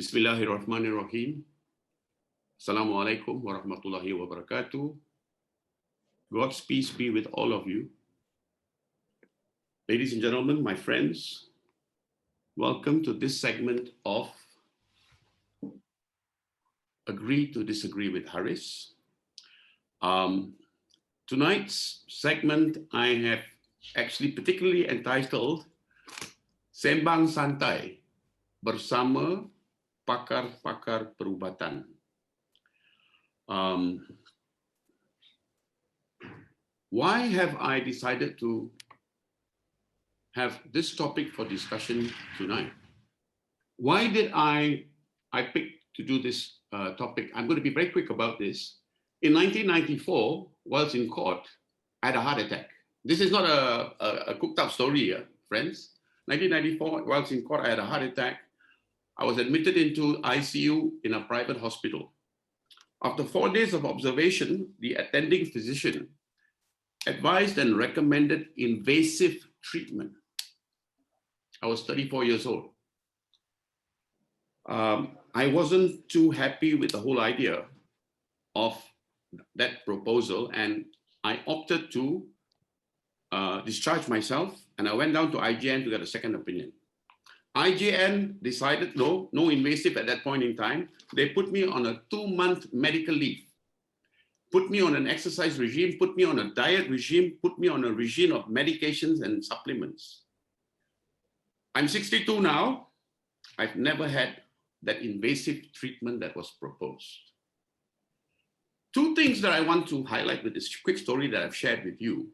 Bismillahirrahmanirrahim. Assalamualaikum warahmatullahi wabarakatuh. God's peace be with all of you. Ladies and gentlemen, my friends, welcome to this segment of Agree to Disagree with Haris. Tonight's segment I have actually particularly entitled Sembang Santai Bersama Pakar-Pakar Perubatan. Why have I decided to have this topic for discussion tonight? Why did I pick to do this topic? I'm going to be very quick about this. In 1994, whilst in court, I had a heart attack. This is not a cooked up story, friends. 1994, whilst in court, I had a heart attack. I was admitted into ICU in a private hospital. After 4 days of observation, the attending physician advised and recommended invasive treatment. I was 34 years old. I wasn't too happy with the whole idea of that proposal, and I opted to discharge myself, and I went down to IGN to get a second opinion. IGN decided no invasive at that point in time. They put me on a 2-month medical leave, put me on an exercise regime, put me on a diet regime, put me on a regime of medications and supplements. I'm 62 now. I've never had that invasive treatment that was proposed. 2 things that I want to highlight with this quick story that I've shared with you.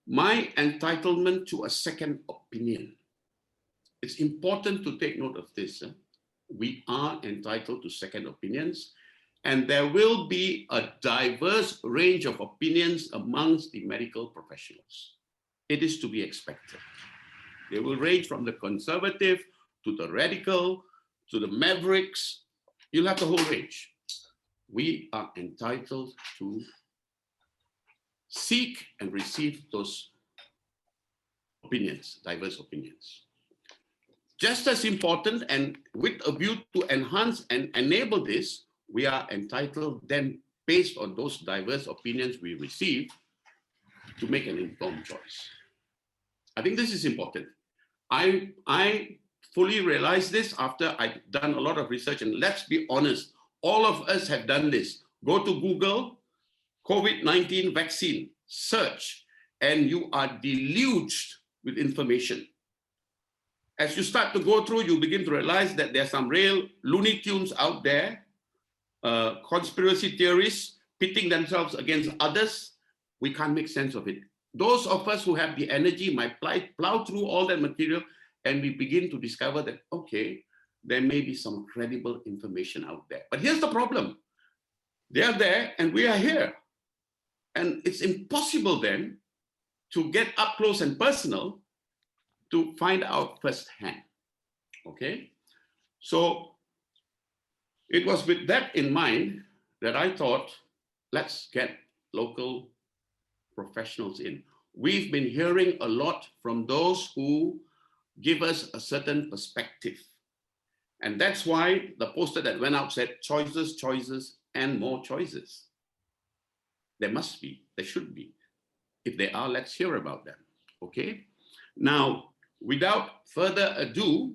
My entitlement to a second opinion. It's important to take note of this. We are entitled to second opinions, and there will be a diverse range of opinions amongst the medical professionals. It is to be expected. They will range from the conservative to the radical to the mavericks. You'll have the whole range. We are entitled to seek and receive those opinions, diverse opinions. Just as important, and with a view to enhance and enable this, we are entitled then, based on those diverse opinions we receive, to make an informed choice. I think this is important. I fully realize this after I've done a lot of research, and let's be honest, all of us have done this. Go to Google, COVID-19 vaccine, search, and you are deluged with information. As you start to go through, you begin to realize that there's some real Looney Tunes out there, conspiracy theories pitting themselves against others. We can't make sense of it. Those of us who have the energy might plow through all that material, and we begin to discover that, okay, there may be some credible information out there. But here's the problem. They are there and we are here. And it's impossible then to get up close and personal to find out firsthand, okay? So it was with that in mind that I thought, let's get local professionals in. We've been hearing a lot from those who give us a certain perspective. And that's why the poster that went out said, choices, choices, and more choices. There must be, there should be. If there are, let's hear about them, okay? Now, without further ado,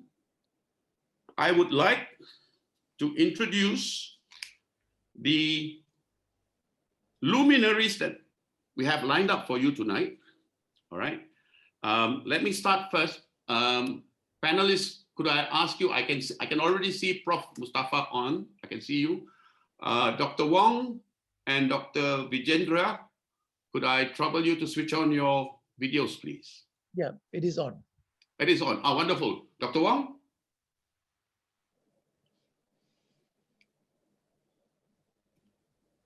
I would like to introduce the luminaries that we have lined up for you tonight, all right? Let me start first. Panelists, could I ask you, I can already see Prof. Mustafa on, I can see you. Dr. Wong and Dr. Vijaendreh, could I trouble you to switch on your videos, please? Yeah, it is on. It is on. Oh, wonderful. Dr. Wong?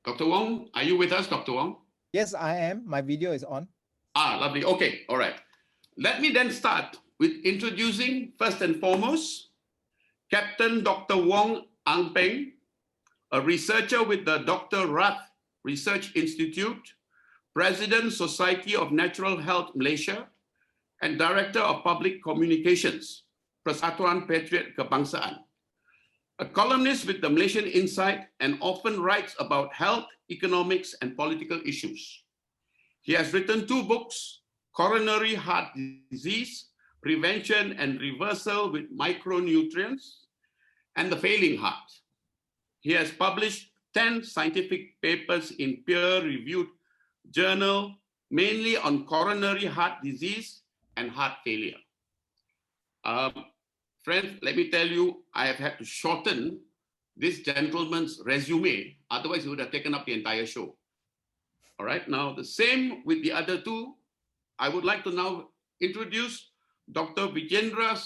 Dr. Wong, are you with us, Dr. Wong? Yes, I am. My video is on. Ah, lovely. Okay, all right. Let me then start with introducing, first and foremost, Captain Dr. Wong Peng, a researcher with the Dr. Rath Research Institute, President, Society of Natural Health Malaysia, and Director of Public Communications, Persatuan Patriot Kebangsaan. a columnist with the Malaysian Insight and often writes about health, economics, and political issues. He has written 2 books, Coronary Heart Disease, Prevention and Reversal with Micronutrients, and The Failing Heart. He has published 10 scientific papers in peer-reviewed journal, mainly on coronary heart disease and heart failure. Friends, let me tell you, I have had to shorten this gentleman's resume, otherwise he would have taken up the entire show. All right, now the same with the other 2. I would like to now introduce Dr. Vijaendreh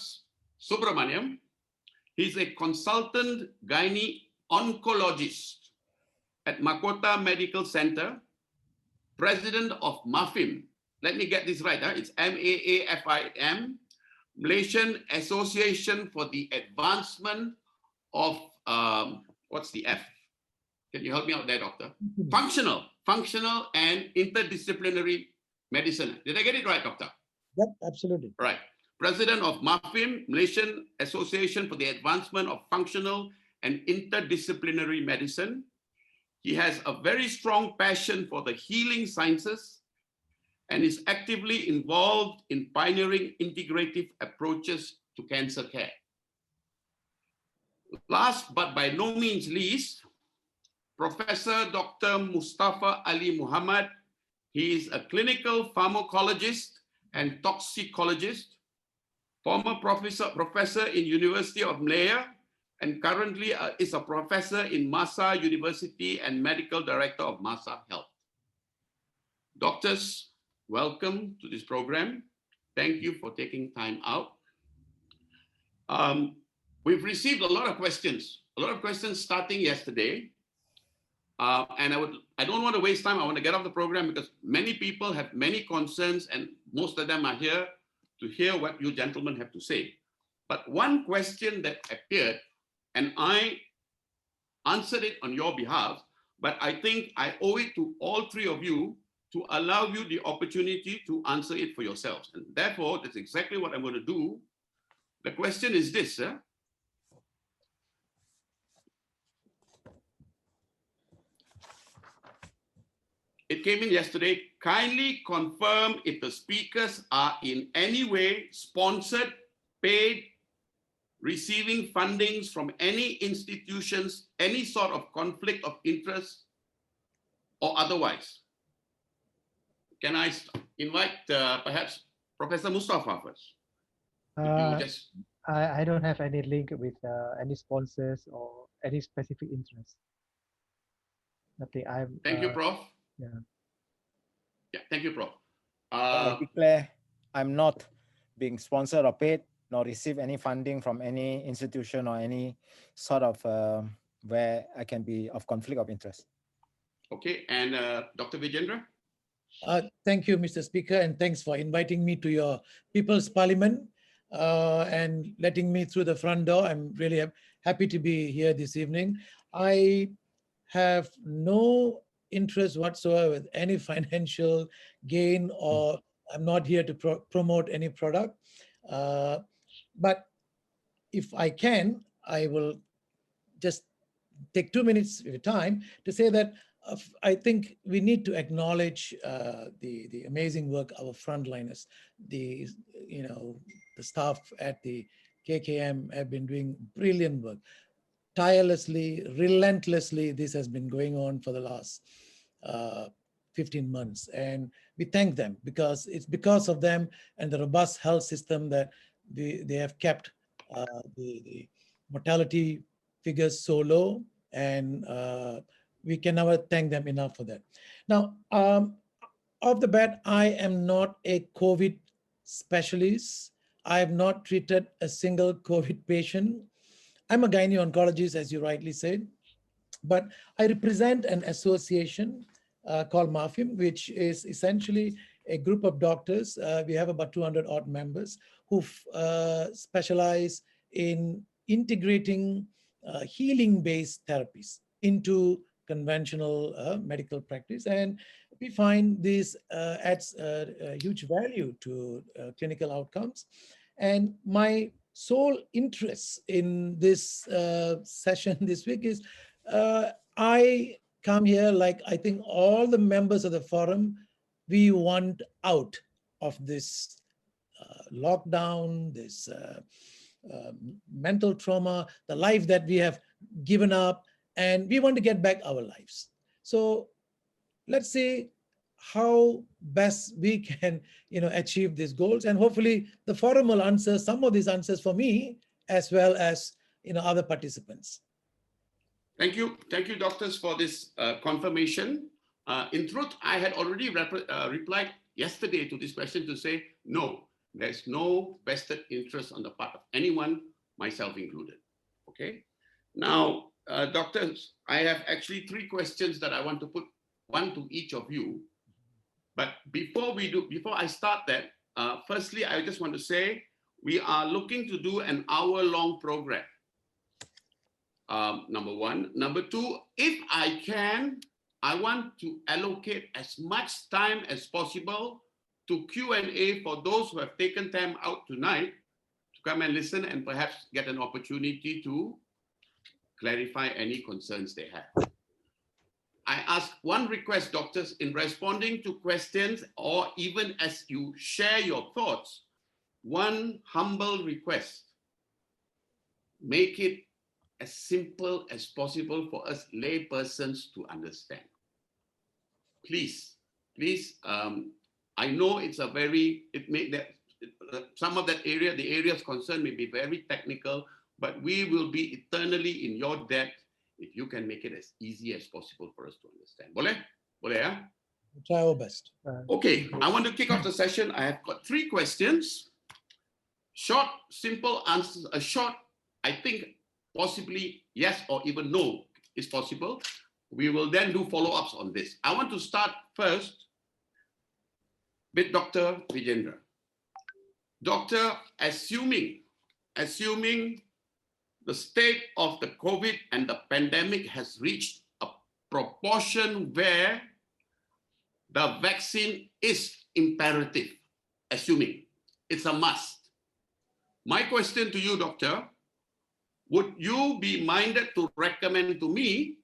Subramaniam. He's a consultant Gynae-Oncologist at Mahkota Medical Center, president of MAFIM. Let me get this right, it's MAAFIM, Malaysian Association for the Advancement of, what's the F? Can you help me out there, doctor? Functional and interdisciplinary medicine. Did I get it right, doctor? Yep, absolutely. Right. President of MAFIM, Malaysian Association for the Advancement of Functional and Interdisciplinary Medicine. He has a very strong passion for the healing sciences and is actively involved in pioneering integrative approaches to cancer care. Last but by no means least, Professor Dr. Mustafa Ali Muhammad. He is a clinical pharmacologist and toxicologist, former professor in University of Malaya, and currently is a professor in MAHSA University and medical director of MAHSA Health. Doctors, welcome to this program. Thank you for taking time out. We've received a lot of questions starting yesterday. And I don't want to waste time. I want to get off the program because many people have many concerns and most of them are here to hear what you gentlemen have to say. But one question that appeared, and I answered it on your behalf, but I think I owe it to all 3 of you to allow you the opportunity to answer it for yourselves. And therefore, that's exactly what I'm going to do. The question is this, It came in yesterday. Kindly confirm if the speakers are in any way sponsored, paid, receiving fundings from any institutions, any sort of conflict of interest or otherwise. Can I invite perhaps Professor Mustafa first? I don't have any link with any sponsors or any specific interest. Nothing. Thank you, Prof. Yeah, thank you, Prof. I declare I'm not being sponsored or paid, nor receive any funding from any institution or any sort of where I can be of conflict of interest. Okay, and Dr. Vijaendreh? Thank you, Mr. Speaker, and thanks for inviting me to your People's Parliament and letting me through the front door. I'm really happy to be here this evening. I have no interest whatsoever with any financial gain, or I'm not here to promote any product. But if I can, I will just take 2 minutes of your time to say that I think we need to acknowledge the amazing work our frontliners, the staff at the KKM have been doing brilliant work. Tirelessly, relentlessly, this has been going on for the last 15 months. And we thank them because it's because of them and the robust health system that they have kept the mortality figures so low, and we can never thank them enough for that. Now, off the bat, I am not a COVID specialist. I have not treated a single COVID patient. I'm a gynae-oncologist, as you rightly said, but I represent an association called MAFIM, which is essentially a group of doctors. We have about 200 odd members who specialize in integrating healing-based therapies into conventional medical practice. And we find this adds huge value to clinical outcomes. And my sole interest in this session this week is I come here like I think all the members of the forum, we want out of this lockdown, this mental trauma, the life that we have given up, and we want to get back our lives. So let's see how best we can, achieve these goals, and hopefully the forum will answer some of these answers for me as well as other participants. Thank you, doctors, for this confirmation. In truth, I had already replied yesterday to this question to say no. There's no vested interest on the part of anyone, myself included. Okay. Now, doctors, I have actually 3 questions that I want to put, one to each of you. But before I start that, firstly, I just want to say we are looking to do an hour-long program. Number 1. Number 2, if I can, I want to allocate as much time as possible to Q&A for those who have taken time out tonight to come and listen and perhaps get an opportunity to clarify any concerns they have. I ask one request, doctors, in responding to questions or even as you share your thoughts, one humble request: make it as simple as possible for us laypersons to understand. Please, I know it's some of that area, the areas concerned may be very technical, but we will be eternally in your debt if you can make it as easy as possible for us to understand. Boleh? Boleh, ya? We'll try our best. Okay, I want to kick off the session. I have got 3 questions. Short, simple answers. A short, I think, possibly yes or even no is possible. We will then do follow-ups on this. I want to start first with Dr. Vijaendreh. Doctor, assuming the state of the COVID and the pandemic has reached a proportion where the vaccine is imperative, assuming it's a must. My question to you, doctor, would you be minded to recommend to me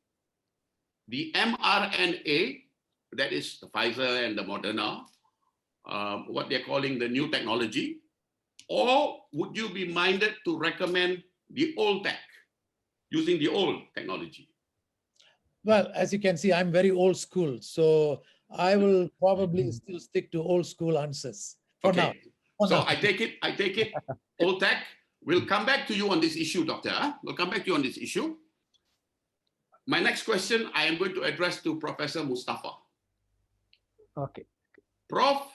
the mRNA, that is the Pfizer and the Moderna, what they're calling the new technology, or would you be minded to recommend the old tech, using the old technology? Well, as you can see, I'm very old school, so I will probably still stick to old school answers for now. So I take it, old tech. We'll come back to you on this issue, doctor. We'll come back to you on this issue. My next question I am going to address to Professor Mustafa. Okay. Prof,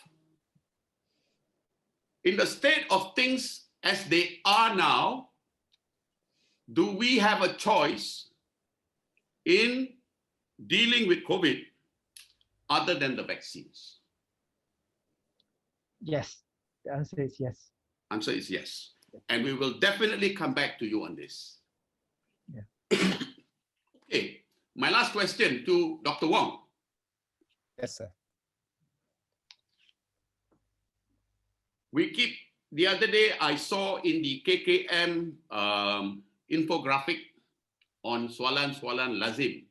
in the state of things as they are now, do we have a choice in dealing with COVID other than the vaccines? Yes, the answer is yes. Answer is yes. And we will definitely come back to you on this. Yeah. Okay, my last question to Dr. Wong. Yes, sir. The other day I saw in the KKM infographic on Soalan Lazim,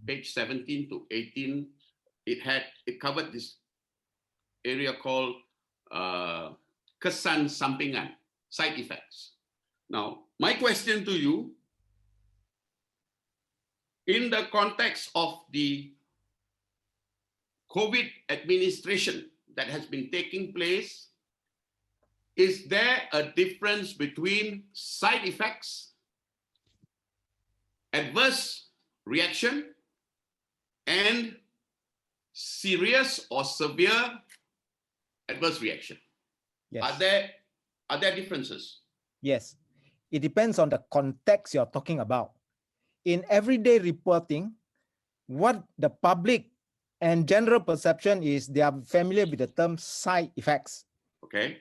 page 17 to 18, it covered this area called kesan sampingan, side effects. Now, my question to you, in the context of the COVID administration that has been taking place, is there a difference between side effects, adverse reaction, and serious or severe adverse reaction? Yes. Are there differences? Yes. It depends on the context you're talking about. In everyday reporting, what the public and general perception is they are familiar with the term side effects. Okay.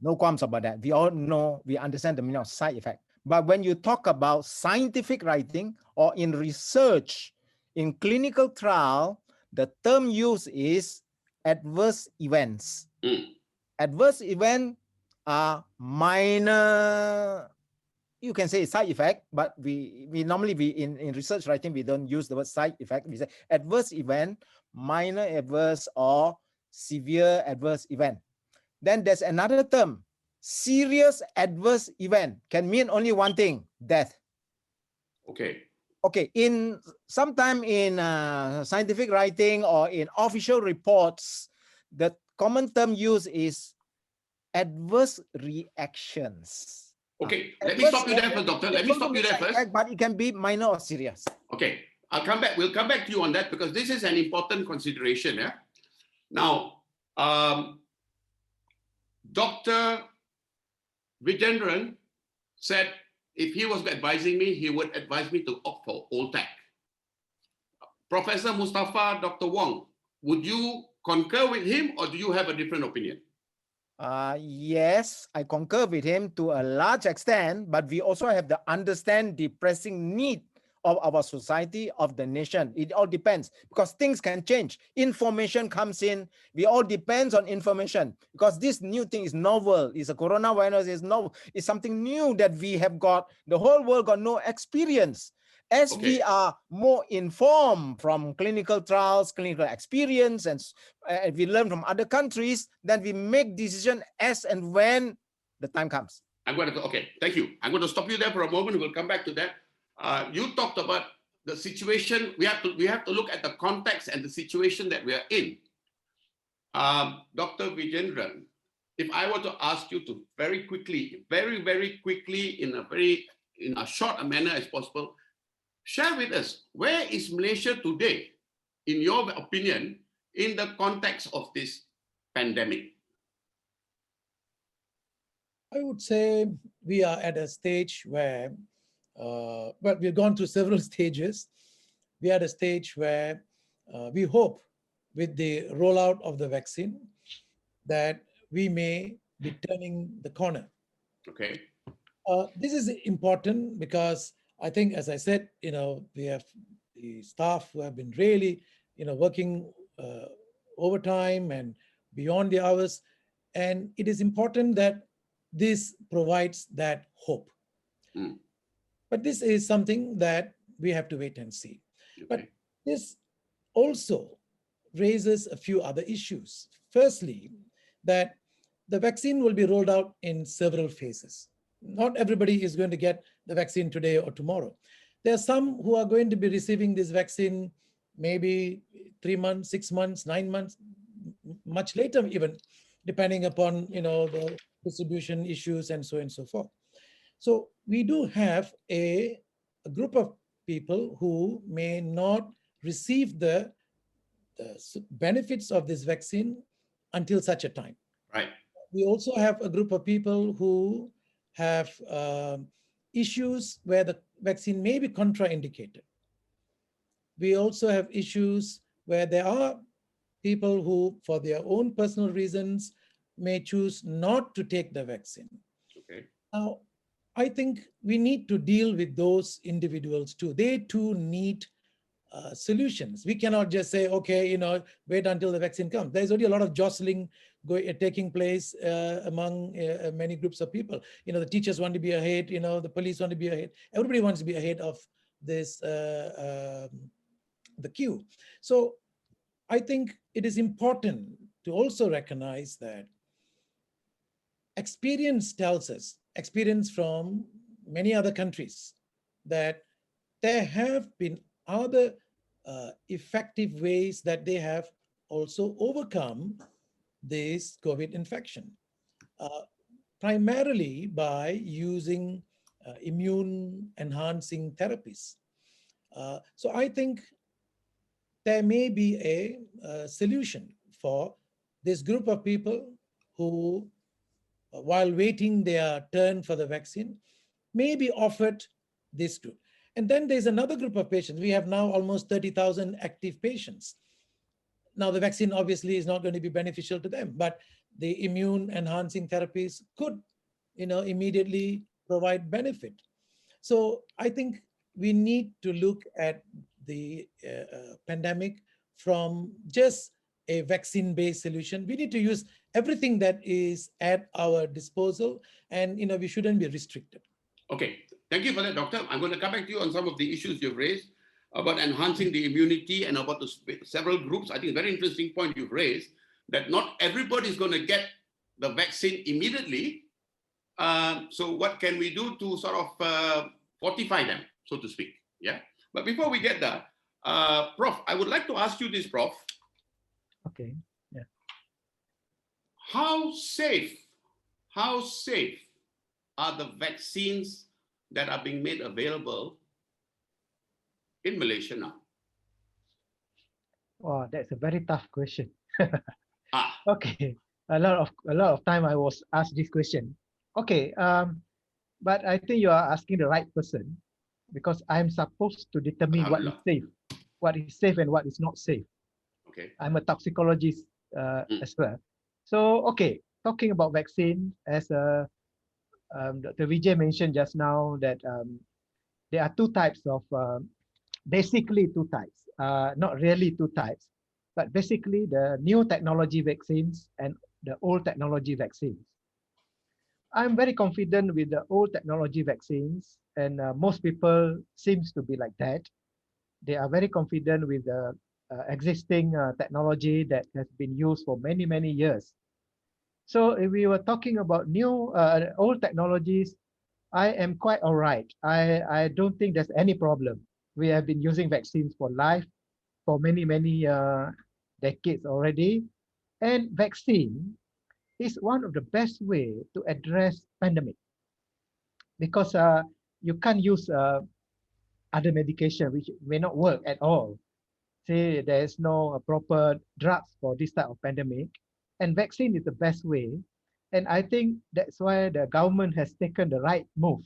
No qualms about that. We all know, we understand the meaning of side effect. But when you talk about scientific writing or in research, in clinical trial, the term used is adverse events. Adverse event are minor, you can say side effect, but we normally in research writing, we don't use the word side effect. We say adverse event, minor adverse or severe adverse event. Then there's another term, serious adverse event, can mean only one thing, death. Okay. Okay, in sometime in scientific writing or in official reports, the common term used is adverse reactions. Okay, let me stop you there first, doctor. Let me stop you there first. But it can be minor or serious. Okay, I'll come back. We'll come back to you on that because this is an important consideration. Yeah. Now, Dr. Vijaendreh said if he was advising me, he would advise me to opt for old tech. Professor Mustafa, Dr. Wong, would you concur with him or do you have a different opinion? Yes, I concur with him to a large extent, but we also have to understand the pressing need of our society, of the nation. It all depends because things can change. Information comes in. We all depends on information because this new thing is novel. It's a coronavirus. Is novel. It's something new that we have got. The whole world got no experience. As we are more informed from clinical trials, clinical experience, and we learn from other countries, then we make decision as and when the time comes. I'm going to, okay, thank you. I'm going to stop you there for a moment. We'll come back to that. You talked about the situation. We have to look at the context and the situation that we are in. Dr. Vijaendreh, if I were to ask you to very quickly, very quickly, in a short manner as possible, share with us, where is Malaysia today, in your opinion, in the context of this pandemic? I would say we are at a stage where, well, we've gone through several stages. We are at a stage where we hope with the rollout of the vaccine that we may be turning the corner. Okay. This is important because I think, as I said, we have the staff who have been really, working overtime and beyond the hours. And it is important that this provides that hope. Mm. But this is something that we have to wait and see. Okay. But this also raises a few other issues. Firstly, that the vaccine will be rolled out in several phases. Not everybody is going to get the vaccine today or tomorrow. There are some who are going to be receiving this vaccine maybe 3 months, 6 months, 9 months, much later even, depending upon the distribution issues and so on and so forth. So we do have a group of people who may not receive the benefits of this vaccine until such a time. Right. We also have a group of people who have issues where the vaccine may be contraindicated. We also have issues where there are people who, for their own personal reasons, may choose not to take the vaccine. Okay. Now, I think we need to deal with those individuals too. They too need solutions. We cannot just say, okay, wait until the vaccine comes. There's already a lot of jostling taking place among many groups of people. The teachers want to be ahead, the police want to be ahead. Everybody wants to be ahead of this, the queue. So I think it is important to also recognize that experience tells us, experience from many other countries, that there have been other effective ways that they have also overcome this COVID infection, primarily by using immune enhancing therapies. So I think there may be a solution for this group of people who, while waiting their turn for the vaccine, may be offered this too. And then there's another group of patients. We have now almost 30,000 active patients. Now, the vaccine obviously is not going to be beneficial to them, but the immune enhancing therapies could, immediately provide benefit. So I think we need to look at the pandemic from just a vaccine-based solution. We need to use everything that is at our disposal, and we shouldn't be restricted. Okay, thank you for that, Doctor. I'm going to come back to you on some of the issues you've raised about enhancing the immunity and about the several groups. I think a very interesting point you've raised, that not everybody is going to get the vaccine immediately. So what can we do to sort of fortify them, so to speak? Yeah. But before we get there, Prof, I would like to ask you this, Prof. Okay. Yeah. How safe are the vaccines that are being made available in Malaysia now? Wow, that's a very tough question. Ah, Okay. A lot of time I was asked this question. Okay. But I think you are asking the right person, because I'm supposed to determine what is safe and what is not safe. okay. I'm a toxicologist as well. So, okay, talking about vaccine, as Dr. Vijay mentioned just now, that there are two types of, basically two types, not really two types, but basically the new technology vaccines and the old technology vaccines. I'm very confident with the old technology vaccines, and most people seems to be like that. They are very confident with the existing technology that has been used for many, many years. So if we were talking about new, old technologies, I am quite all right. I don't think there's any problem. We have been using vaccines for life for many, many decades already. And vaccine is one of the best way to address pandemic, because you can't use other medication which may not work at all. Say there's no proper drugs for this type of pandemic, and vaccine is the best way. And I think that's why the government has taken the right move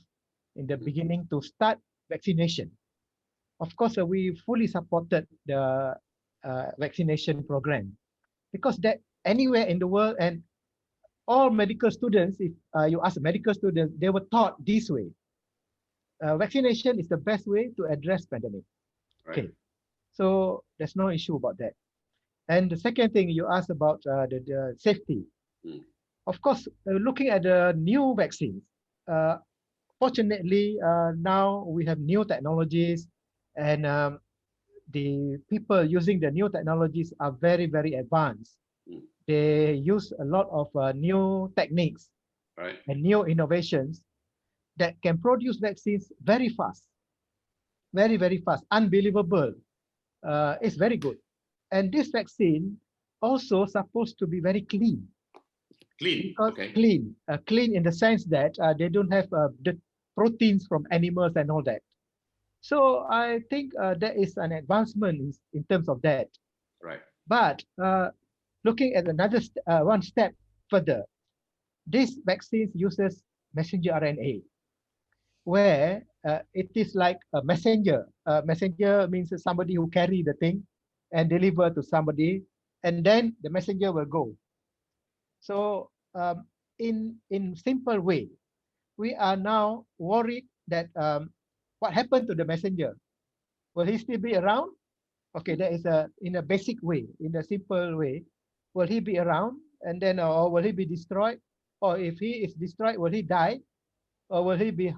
in the beginning to start vaccination. Of course, we fully supported the vaccination program, because that anywhere in the world, and all medical students, if you ask medical students, they were taught this way. Vaccination is the best way to address pandemic. Right. Okay, so there's no issue about that. And the second thing you asked about the safety. Of course, looking at the new vaccines, fortunately, now we have new technologies, and the people using the new technologies are very, very advanced. They use a lot of new techniques and new innovations that can produce vaccines very fast, very, very fast, unbelievable. It's very good. And this vaccine also supposed to be very clean. Clean, Because okay. Clean in the sense that they don't have the proteins from animals and all that. So I think there is an advancement in terms of that. Right. But looking at another one step further, this vaccine uses messenger RNA, where it is like a messenger. Messenger means somebody who carry the thing and deliver to somebody, and then the messenger will go. So in simple way, we are now worried that what happened to the messenger? Will he still be around? Okay, that is in a basic way, in a simple way. Will he be around, and then or will he be destroyed? Or if he is destroyed, will he die? Or will he be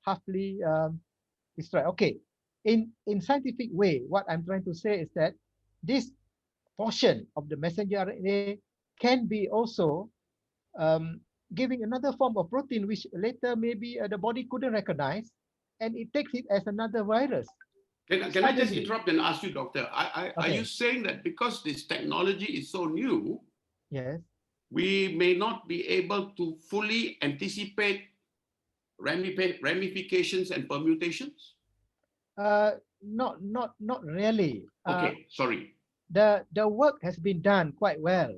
halfly destroyed? Okay, in scientific way, what I'm trying to say is that this portion of the messenger RNA can be also giving another form of protein, which later maybe the body couldn't recognize, and it takes it as another virus. Can I just interrupt and ask you, Doctor? Are you saying that because this technology is so new, yes, we may not be able to fully anticipate ramifications and permutations? Not really. Okay, sorry. The work has been done quite well,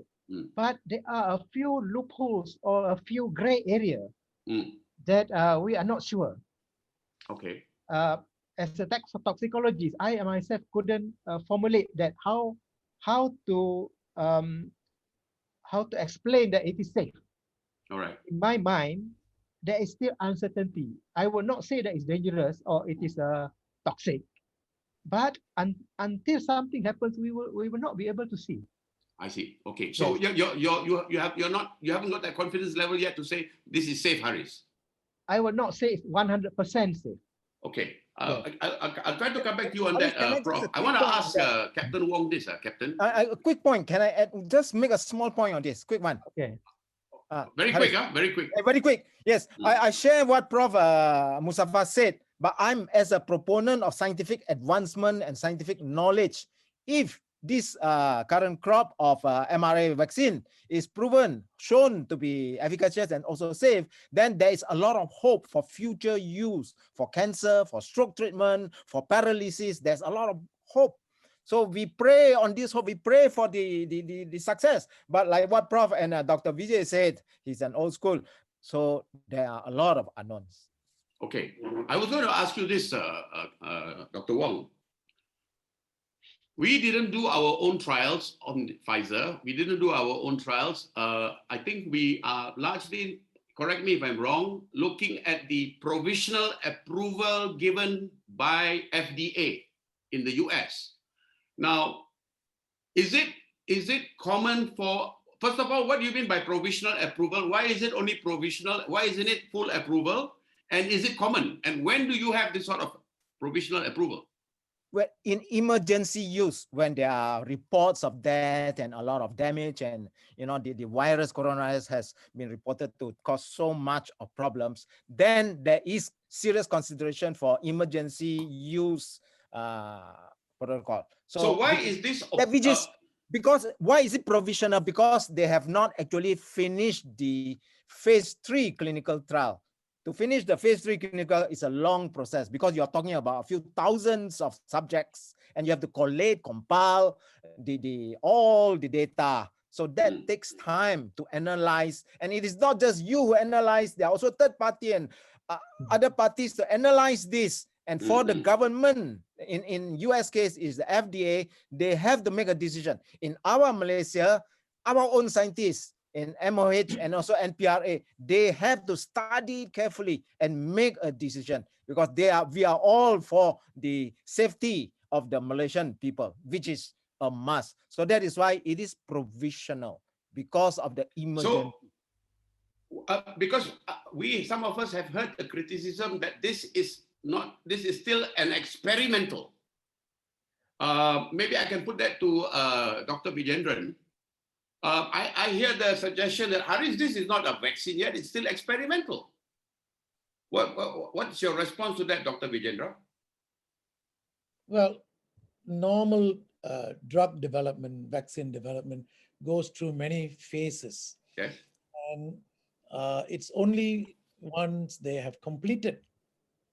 but there are a few loopholes or a few gray areas that we are not sure. Okay. As a toxicologist, I myself couldn't formulate that how to explain that it is safe. All right. In my mind, there is still uncertainty. I will not say that it's dangerous or it is toxic, but until something happens, we will not be able to see. I see. Okay. So you haven't got that confidence level yet to say this is safe, Haris. I would not say it's 100% safe. Okay. Yes. I'll try to come back to you on Haris, that, can I Prof. just I want to quick point ask on that? Captain Wong this, Captain. A quick point. Can I just make a small point on this? Quick one. Okay. Very Haris. quick, huh? Very quick. Very quick. Yes, I share what Prof. Mustafa said, but I'm as a proponent of scientific advancement and scientific knowledge. If this current crop of mRNA vaccine is shown to be efficacious and also safe, then there is a lot of hope for future use for cancer, for stroke treatment, for paralysis. There's a lot of hope. So we pray on this hope, we pray for the success. But like what Prof and Dr. Vijay said, he's an old school. So there are a lot of unknowns. Okay. I was going to ask you this, Dr. Wong. We didn't do our own trials on Pfizer. We didn't do our own trials. I think we are largely, correct me if I'm wrong, looking at the provisional approval given by FDA in the US. Now, is it common for, first of all, what do you mean by provisional approval? Why is it only provisional? Why isn't it full approval? And is it common? And when do you have this sort of provisional approval? Well, in emergency use, when there are reports of death and a lot of damage, and the virus coronavirus has been reported to cause so much of problems, then there is serious consideration for emergency use protocol. So why is this? Because why is it provisional? Because they have not actually finished the phase 3 clinical trial. To finish the phase 3 clinical is a long process because you're talking about a few thousands of subjects and you have to collate, compile all the data. So that takes time to analyze. And it is not just you who analyze, there are also third party and other parties to analyze this. And for the government, in US case is the FDA, they have to make a decision. In our Malaysia, our own scientists in MOH and also NPRA, they have to study carefully and make a decision because we are all for the safety of the Malaysian people, which is a must. So that is why it is provisional because of the emergency. So, because some of us have heard the criticism that this is still an experimental. Maybe I can put that to Dr. Vijaendreh. I hear the suggestion that, Haris, this is not a vaccine yet, it's still experimental. What's your response to that, Dr. Vijaendreh? Well, normal drug development, vaccine development goes through many phases. Yes. And it's only once they have completed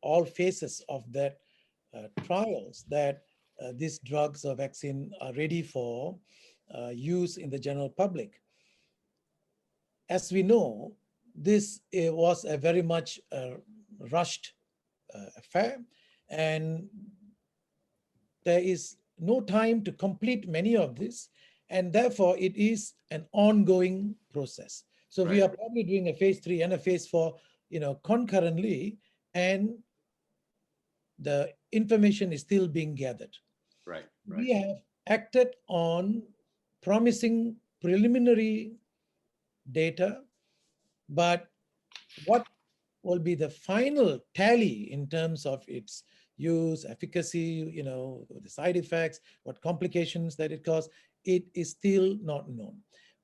all phases of that trials that these drugs or vaccine are ready for use in the general public. As we know, this was a very much rushed affair, and there is no time to complete many of this, and therefore it is an ongoing process. So we are probably doing a phase 3 and a phase 4, concurrently, and the information is still being gathered. Right. We have acted on promising preliminary data, but what will be the final tally in terms of its use, efficacy, the side effects, what complications that it caused, it is still not known.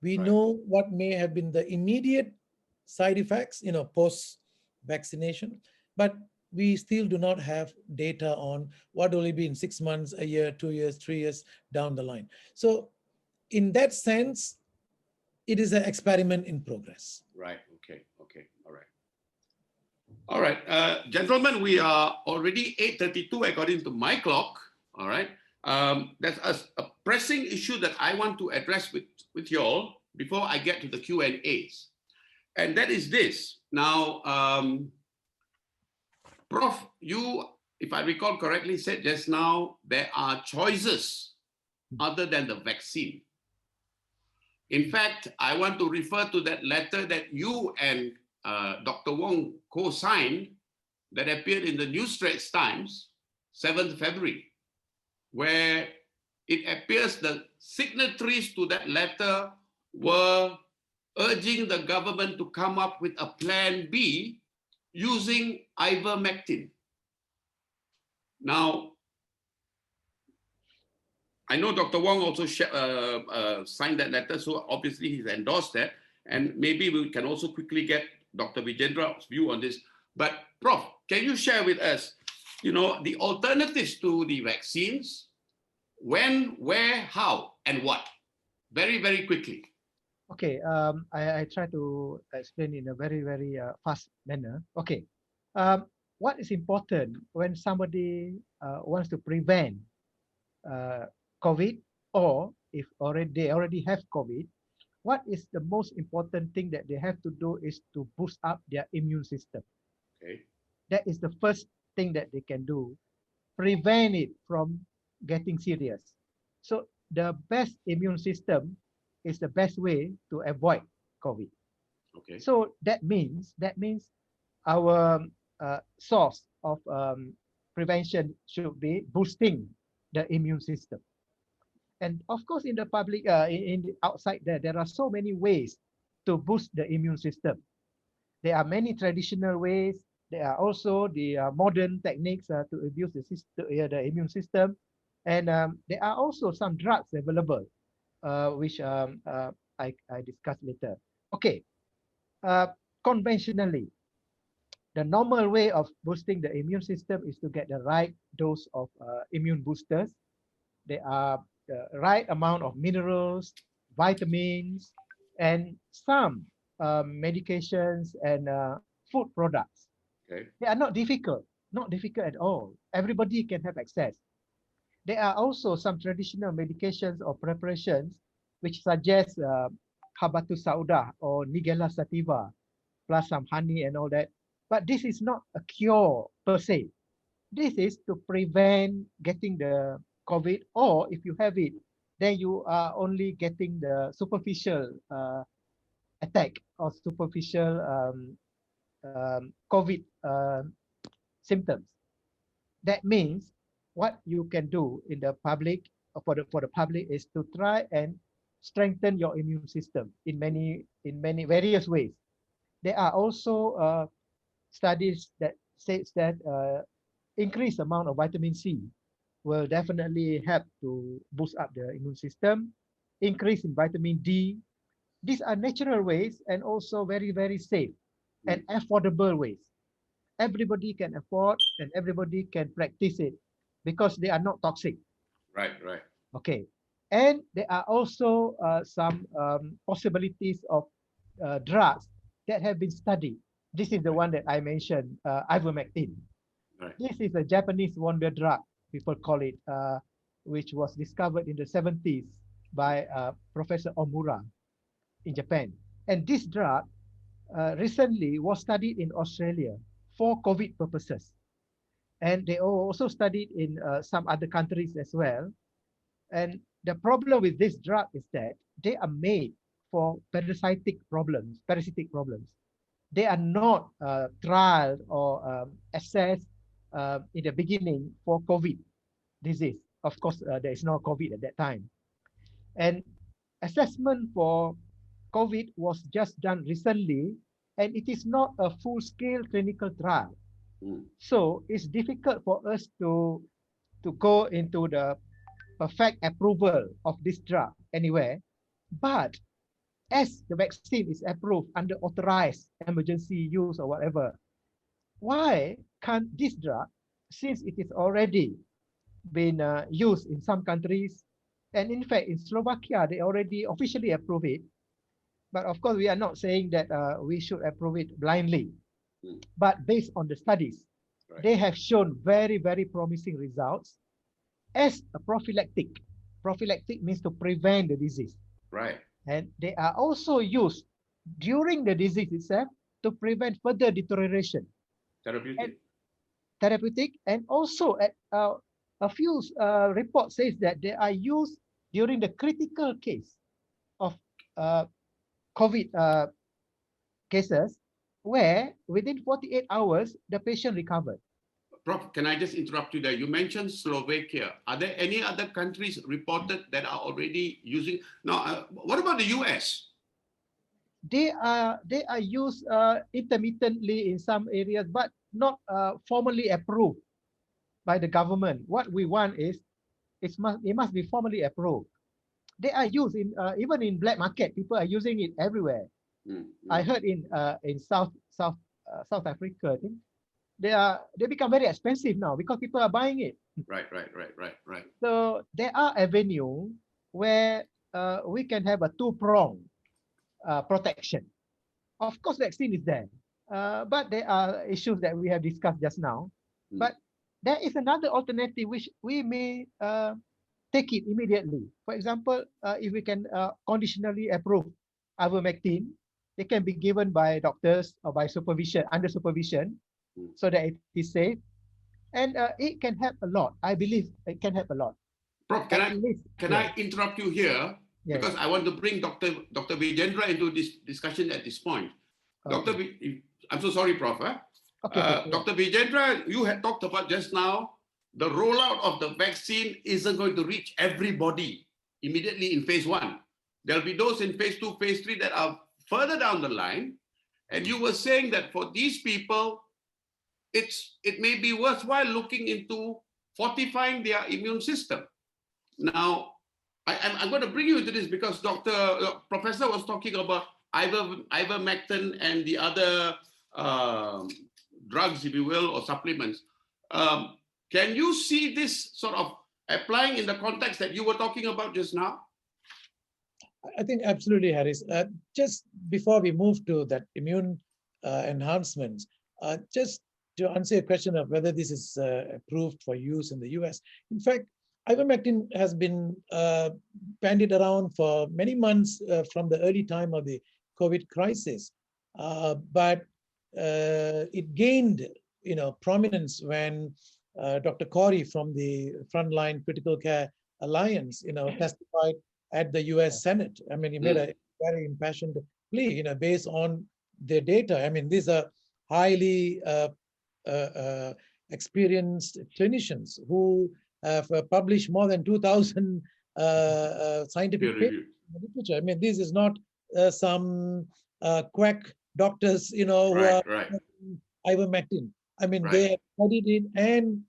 We know what may have been the immediate side effects, post-vaccination, but we still do not have data on what will it be in 6 months, a year, 2 years, 3 years down the line. So in that sense, it is an experiment in progress. Right. Okay. All right. Gentlemen, we are already 8:32 according to my clock. All right. There's a pressing issue that I want to address with you all before I get to the Q&As. And that is this. Now, Prof, you, if I recall correctly, said just now there are choices other than the vaccine. In fact, I want to refer to that letter that you and Dr. Wong co-signed that appeared in the New Straits Times, 7th February, where it appears the signatories to that letter were urging the government to come up with a plan B using ivermectin. Now, I know Dr. Wong also signed that letter, so obviously he's endorsed that. And maybe we can also quickly get Dr. Vijaendreh's view on this. But Prof, can you share with us, the alternatives to the vaccines? When, where, how, and what? Very, very quickly. Okay, I try to explain in a very, very fast manner. Okay, what is important when somebody wants to prevent COVID, or if they already have COVID, what is the most important thing that they have to do is to boost up their immune system. Okay. That is the first thing that they can do, prevent it from getting serious. So the best immune system is the best way to avoid COVID. Okay. So that means our source of prevention should be boosting the immune system. And of course, in the public, outside there are so many ways to boost the immune system. There are many traditional ways. There are also the modern techniques to abuse the immune system. And there are also some drugs available, which I discuss later. Okay, conventionally, the normal way of boosting the immune system is to get the right dose of immune boosters. There are the right amount of minerals, vitamins, and some medications and food products. Okay. They are not difficult at all. Everybody can have access. There are also some traditional medications or preparations which suggest habatus sauda or nigella sativa, plus some honey and all that. But this is not a cure per se. This is to prevent getting the COVID, or if you have it, then you are only getting the superficial attack or superficial COVID symptoms. That means what you can do in the public, for the public, is to try and strengthen your immune system in many various ways. There are also studies that says that increased amount of vitamin C will definitely help to boost up the immune system. Increase in vitamin D. These are natural ways and also very, very safe and affordable ways. Everybody can afford and everybody can practice it because they are not toxic. Right, right. Okay. And there are also some possibilities of drugs that have been studied. This is the one that I mentioned, ivermectin. Right. This is a Japanese wonder drug, people call it, which was discovered in the 70s by Professor Omura in Japan. And this drug recently was studied in Australia for COVID purposes. And they also studied in some other countries as well. And the problem with this drug is that they are made for parasitic problems. They are not trialed or assessed in the beginning for COVID disease. Of course, there is no COVID at that time. And assessment for COVID was just done recently, and it is not a full-scale clinical trial. So it's difficult for us to go into the perfect approval of this drug anywhere. But as the vaccine is approved under authorized emergency use or whatever, why can't this drug, since it is already been used in some countries, and in fact in Slovakia they already officially approve it, but of course we are not saying that we should approve it blindly, but based on the studies, right, they have shown very, very promising results as a prophylactic. Prophylactic means to prevent the disease. Right. And they are also used during the disease itself to prevent further deterioration. Therapeutic, and also at a few reports says that they are used during the critical case of COVID cases, where within 48 hours the patient recovered. Prof, can I just interrupt you there? You mentioned Slovakia. Are there any other countries reported that are already using? Now, what about the US? They are used intermittently in some areas, but not formally approved by the government. What we want is it must be formally approved. They are used in even in black market. People are using it everywhere. I heard in South Africa, I think they become very expensive now because people are buying it. Right. So there are avenues where we can have a two-pronged protection. Of course, vaccine is there, but there are issues that we have discussed just now. But there is another alternative which we may take it immediately. For example, if we can conditionally approve ivermectin, it can be given by doctors or by supervision, under supervision, so that it is safe. And it can help a lot. I believe it can help a lot. Prof, can I interrupt you here? Yes. Because I want to bring Dr. Vijaendreh into this discussion at this point. Okay. I'm so sorry, Prof. Okay. Dr. Vijaendreh, you had talked about just now, the rollout of the vaccine isn't going to reach everybody immediately in phase 1. There'll be those in phase 2, phase 3 that are further down the line. And you were saying that for these people, it may be worthwhile looking into fortifying their immune system. Now, I'm going to bring you into this because Professor was talking about ivermectin and the other drugs, if you will, or supplements. Can you see this sort of applying in the context that you were talking about just now? I think absolutely, Harris. Just before we move to that immune enhancements, just to answer your question of whether this is approved for use in the US. In fact, ivermectin has been bandied around for many months from the early time of the COVID crisis, but it gained, prominence when Dr. Corey from the Frontline Critical Care Alliance, testified at the US Senate. I mean, he made a very impassioned plea, based on their data. I mean, these are highly experienced clinicians who have published more than 2,000 scientific papers in the literature. I mean, this is not some quack doctors, who are ivermectin. I mean, they have studied it, and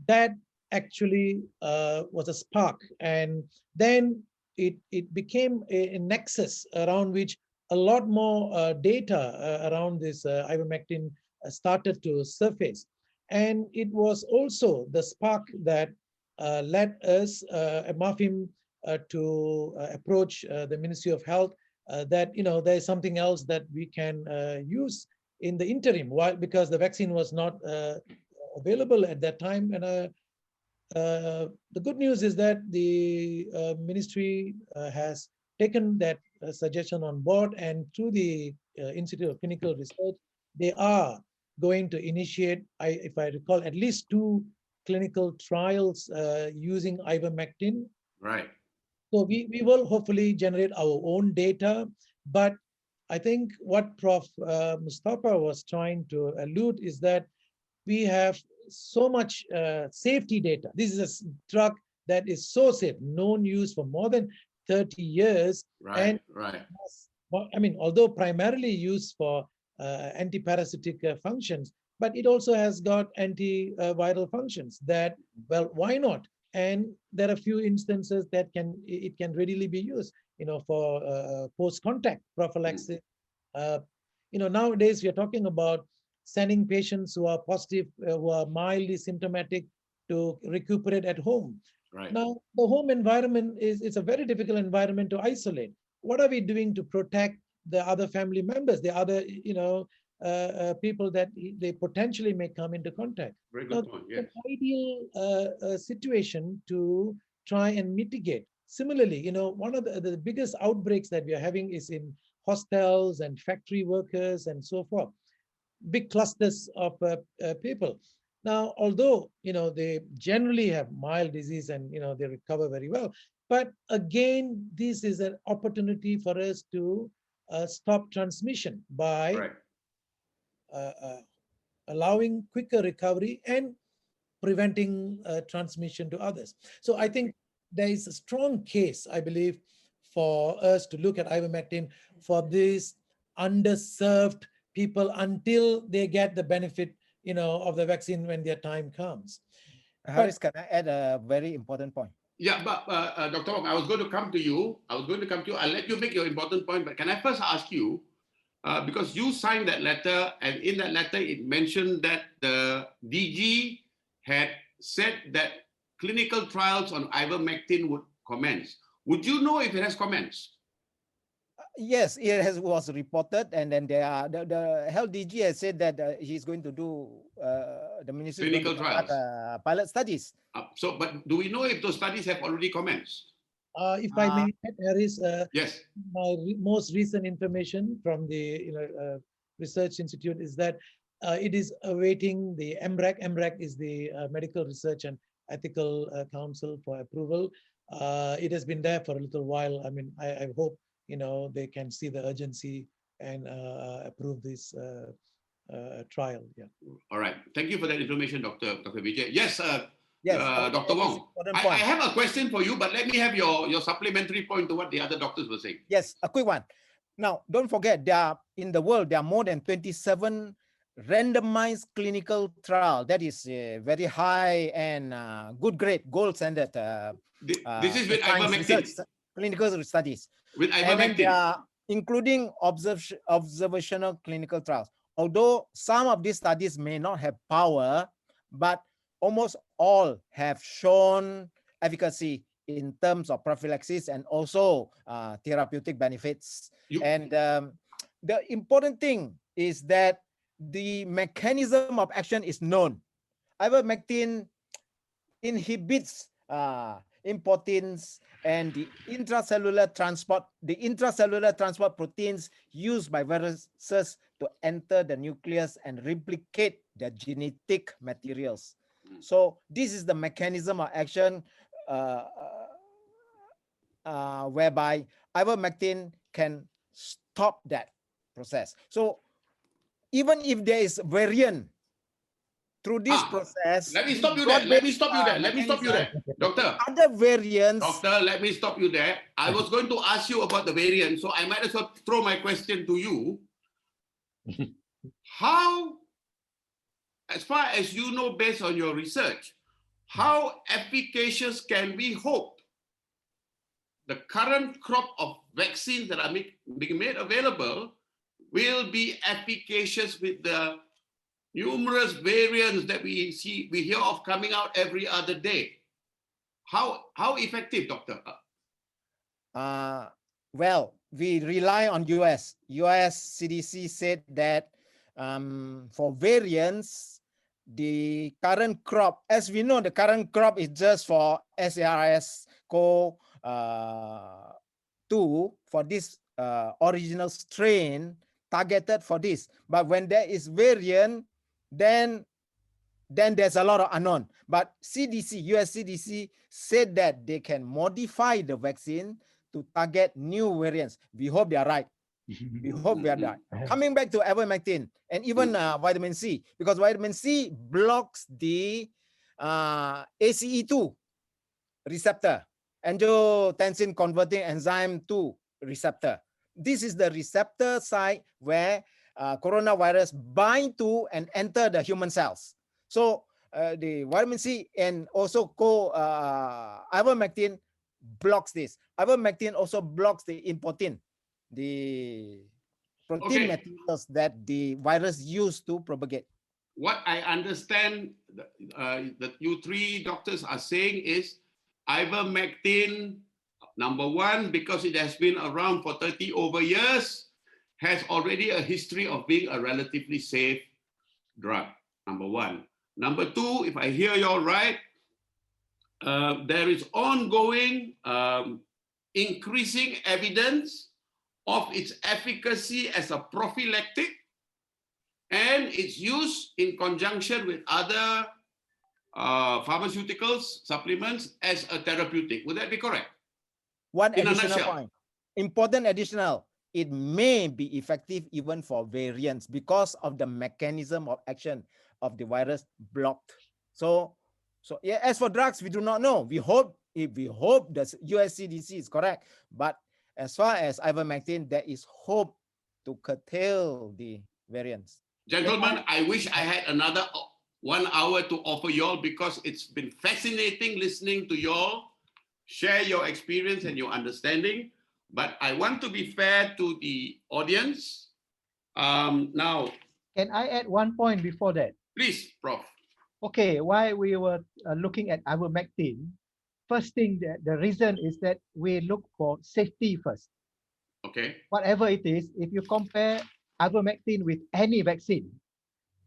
that actually was a spark. And then it became a nexus around which a lot more data around this ivermectin started to surface. And it was also the spark that led us, MAFIM, to approach the Ministry of Health that, there is something else that we can use in the interim, because the vaccine was not available at that time. And the good news is that the ministry has taken that suggestion on board, and through the Institute of Clinical Research, they are going to initiate, if I recall, at least 2 clinical trials using ivermectin. Right. So we will hopefully generate our own data, but I think what Prof. Mustafa was trying to allude is that we have so much safety data. This is a drug that is so safe, known use for more than 30 years. Right. I mean, although primarily used for antiparasitic functions, but it also has got antiviral functions that, well, why not? And there are a few instances that it can readily be used, for post-contact prophylaxis. Nowadays we are talking about sending patients who are positive, who are mildly symptomatic, to recuperate at home. Right. Now, the home environment is a very difficult environment to isolate. What are we doing to protect the other family members, the other, people that they potentially may come into contact? Very good point. Yes. An ideal situation to try and mitigate. Similarly, one of the biggest outbreaks that we are having is in hostels and factory workers and so forth. Big clusters of people. Now, although they generally have mild disease and they recover very well, but again, this is an opportunity for us to stop transmission by allowing quicker recovery. And preventing transmission to others. So I think there is a strong case, I believe, for us to look at ivermectin for these underserved people until they get the benefit, of the vaccine when their time comes. Haris, can I add a very important point? Yeah, but Dr. Wong, I was going to come to you. I'll let you make your important point, but can I first ask you, because you signed that letter, and in that letter it mentioned that the DG had said that clinical trials on ivermectin would commence. Would you know if it has commenced? Yes, it was reported, and then the health DG has said that he's going to do the ministry Clinical trials, pilot studies. But do we know if those studies have already commenced? If I may add, Haris, yes. My most recent information from the research institute is that it is awaiting the MRCOG. MRCOG is the Medical Research and Ethical Council for approval. It has been there for a little while. I mean, I hope they can see the urgency and approve this trial. Yeah. All right. Thank you for that information, Dr. Vijay. Yes, yes, Dr. Wong. I have a question for you, but let me have your supplementary point to what the other doctors were saying. Yes, a quick one. Now, don't forget, in the world, there are more than 27 randomized clinical trial. That is very high and good grade, gold standard. This is with ivermectin. Clinical studies. With ivermectin. And then they are including observational clinical trials. Although some of these studies may not have power, but almost all have shown efficacy in terms of prophylaxis and also therapeutic benefits. And the important thing is that the mechanism of action is known. Ivermectin inhibits importance and the intracellular transport proteins used by viruses to enter the nucleus and replicate their genetic materials. So this is the mechanism of action whereby ivermectin can stop that process. So even if there is variant through this process, let me stop you there. Doctor, other variants. Doctor, let me stop you there. I was going to ask you about the variant, so I might as well throw my question to you. How, as far as you know, based on your research, how efficacious can we hope the current crop of vaccines that are being made available will be efficacious with the numerous variants that we hear of coming out every other day? How effective, Doctor? Well, we rely on US CDC said that for variants, the current crop, as we know, the current crop is just for SARS-CoV-2 for this original strain targeted for this. But when there is variant, then there's a lot of unknown. But US CDC said that they can modify the vaccine to target new variants. We hope they are right. We hope we are right. Coming back to ivermectin and even vitamin C, because vitamin C blocks the ACE2 receptor, angiotensin converting enzyme 2 receptor. This is the receptor site where coronavirus bind to and enter the human cells. So the vitamin C and also ivermectin blocks this. Ivermectin also blocks the importin, the protein materials that the virus used to propagate. What I understand that you three doctors are saying is ivermectin, number one, because it has been around for 30 over years, has already a history of being a relatively safe drug, number one. Number two, if I hear you all right, there is ongoing increasing evidence of its efficacy as a prophylactic and its use in conjunction with other pharmaceuticals, supplements as a therapeutic. Would that be correct? One additional point, important additional, it may be effective even for variants because of the mechanism of action of the virus blocked. So So yeah, as for drugs, we do not know. We hope the USCDC is correct. But as far as ivermectin, there is hope to curtail the variants. Gentlemen, I wish I had another 1 hour to offer y'all, because it's been fascinating listening to y'all share your experience and your understanding. But I want to be fair to the audience. Now, Can I add one point before that? please, Prof. Okay, why we were looking at ivermectin, first thing, the reason is that we look for safety first. Okay. Whatever it is, if you compare ivermectin with any vaccine,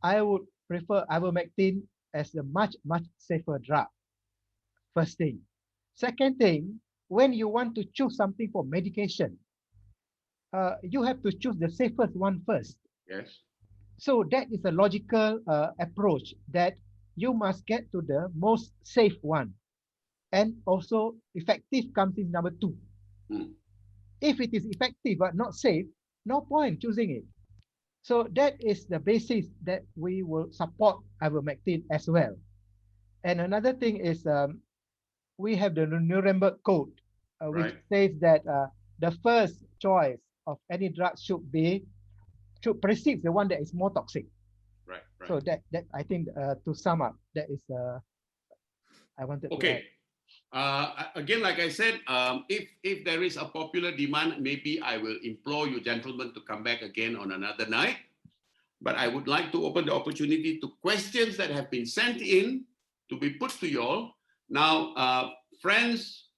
I would prefer ivermectin as a much safer drug. First thing. Second thing, when you want to choose something for medication, you have to choose the safest one first. Yes. So that is a logical approach, that you must get to the most safe one. And also effective comes in number 2. If it is effective but not safe, no point choosing it. So that is the basis that we will support ivermectin as well. And another thing is we have the Nuremberg Code, which says that the first choice of any drug should precede the one that is more toxic. Right. So that I think to sum up, that is I wanted to add. Again, like I said, if there is a popular demand, maybe I will implore you gentlemen to come back again on another night. But I would like to open the opportunity to questions that have been sent in to be put to you all. Now, friends,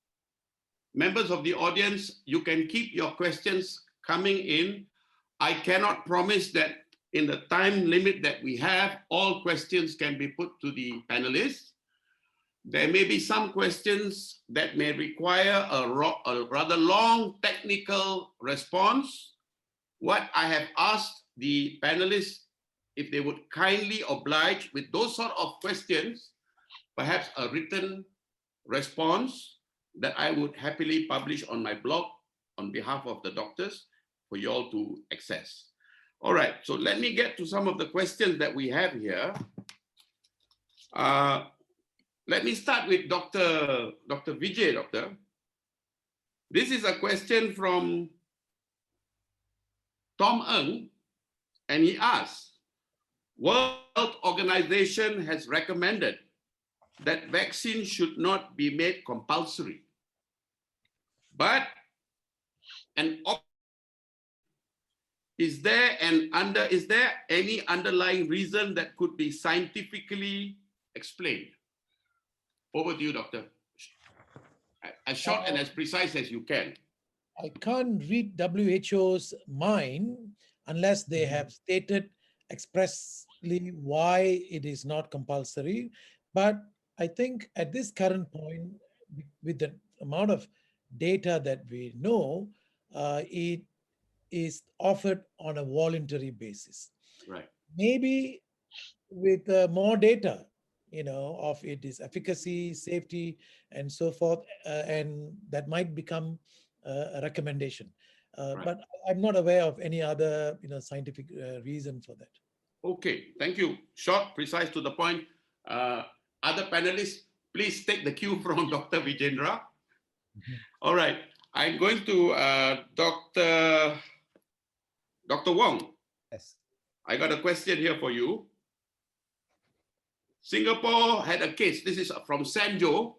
members of the audience, you can keep your questions coming in. I cannot promise that in the time limit that we have, all questions can be put to the panelists. There may be some questions that may require a rather long technical response. What I have asked the panelists, if they would kindly oblige with those sort of questions, perhaps a written response that I would happily publish on my blog on behalf of the doctors for you all to access. All right, so let me get to some of the questions that we have here. Let me start with Dr. Vijay, doctor. This is a question from Tom Eng, and he asks, World Health Organization has recommended that vaccine should not be made compulsory. But is there any underlying reason that could be scientifically explained? Over to you, doctor. As short and as precise as you can. I can't read WHO's mind unless they have stated expressly why it is not compulsory. But I think at this current point, with the amount of data that we know, it is offered on a voluntary basis. Right. Maybe with more data, of its efficacy, safety, and so forth, and that might become a recommendation. Right. But I'm not aware of any other, scientific reason for that. Okay, thank you. Short, precise, to the point. Other panelists, please take the cue from Dr. Vijaendreh. All right, I'm going to Dr. Wong. Yes. I got a question here for you. Singapore had a case, this is from Sanjo.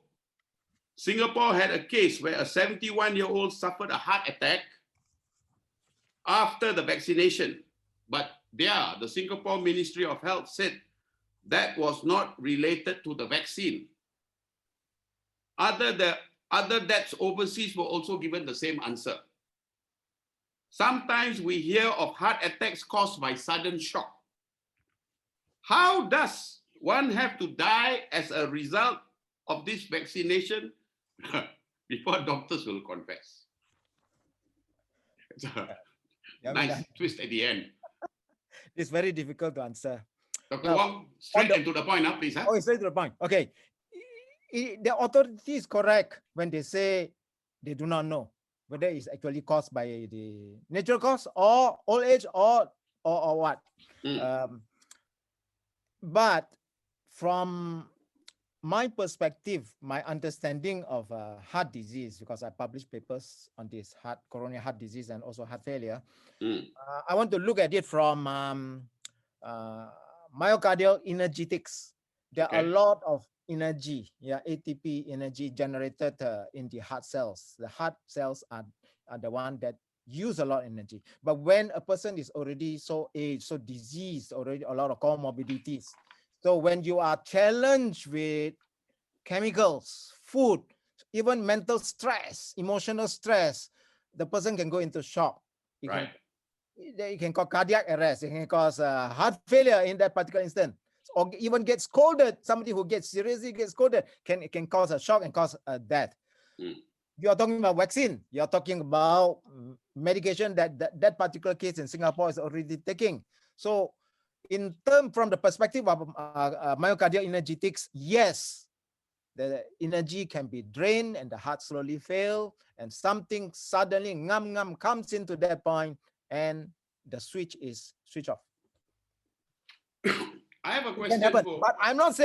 Singapore had a case where a 71-year-old suffered a heart attack after the vaccination. But the Singapore Ministry of Health said that was not related to the vaccine. Other deaths overseas were also given the same answer. Sometimes we hear of heart attacks caused by sudden shock. How does one have to die as a result of this vaccination before doctors will confess? It's a nice twist at the end. It's very difficult to answer. Dr. Wong, straight and to the point, please. Oh, straight to the point. Okay. The authority is correct when they say they do not know whether it's actually caused by the natural cause or old age or what. But from my perspective, my understanding of heart disease, because I published papers on this coronary heart disease and also heart failure, I want to look at it from myocardial energetics. There are a lot of energy, ATP energy generated in the heart cells. The heart cells are the one that use a lot of energy. But when a person is already so aged, so diseased, already a lot of comorbidities, so when you are challenged with chemicals, food, even mental stress, emotional stress, the person can go into shock. It can cause cardiac arrest. It can cause heart failure in that particular instance, or even get scolded. Somebody who gets seriously scolded can cause a shock and cause a death. You are talking about vaccine. You are talking about medication that particular case in Singapore is already taking. So, from the perspective of myocardial energetics, yes, the energy can be drained and the heart slowly fail, and something suddenly comes into that point, and the switch is switch off. I have a question but I'm not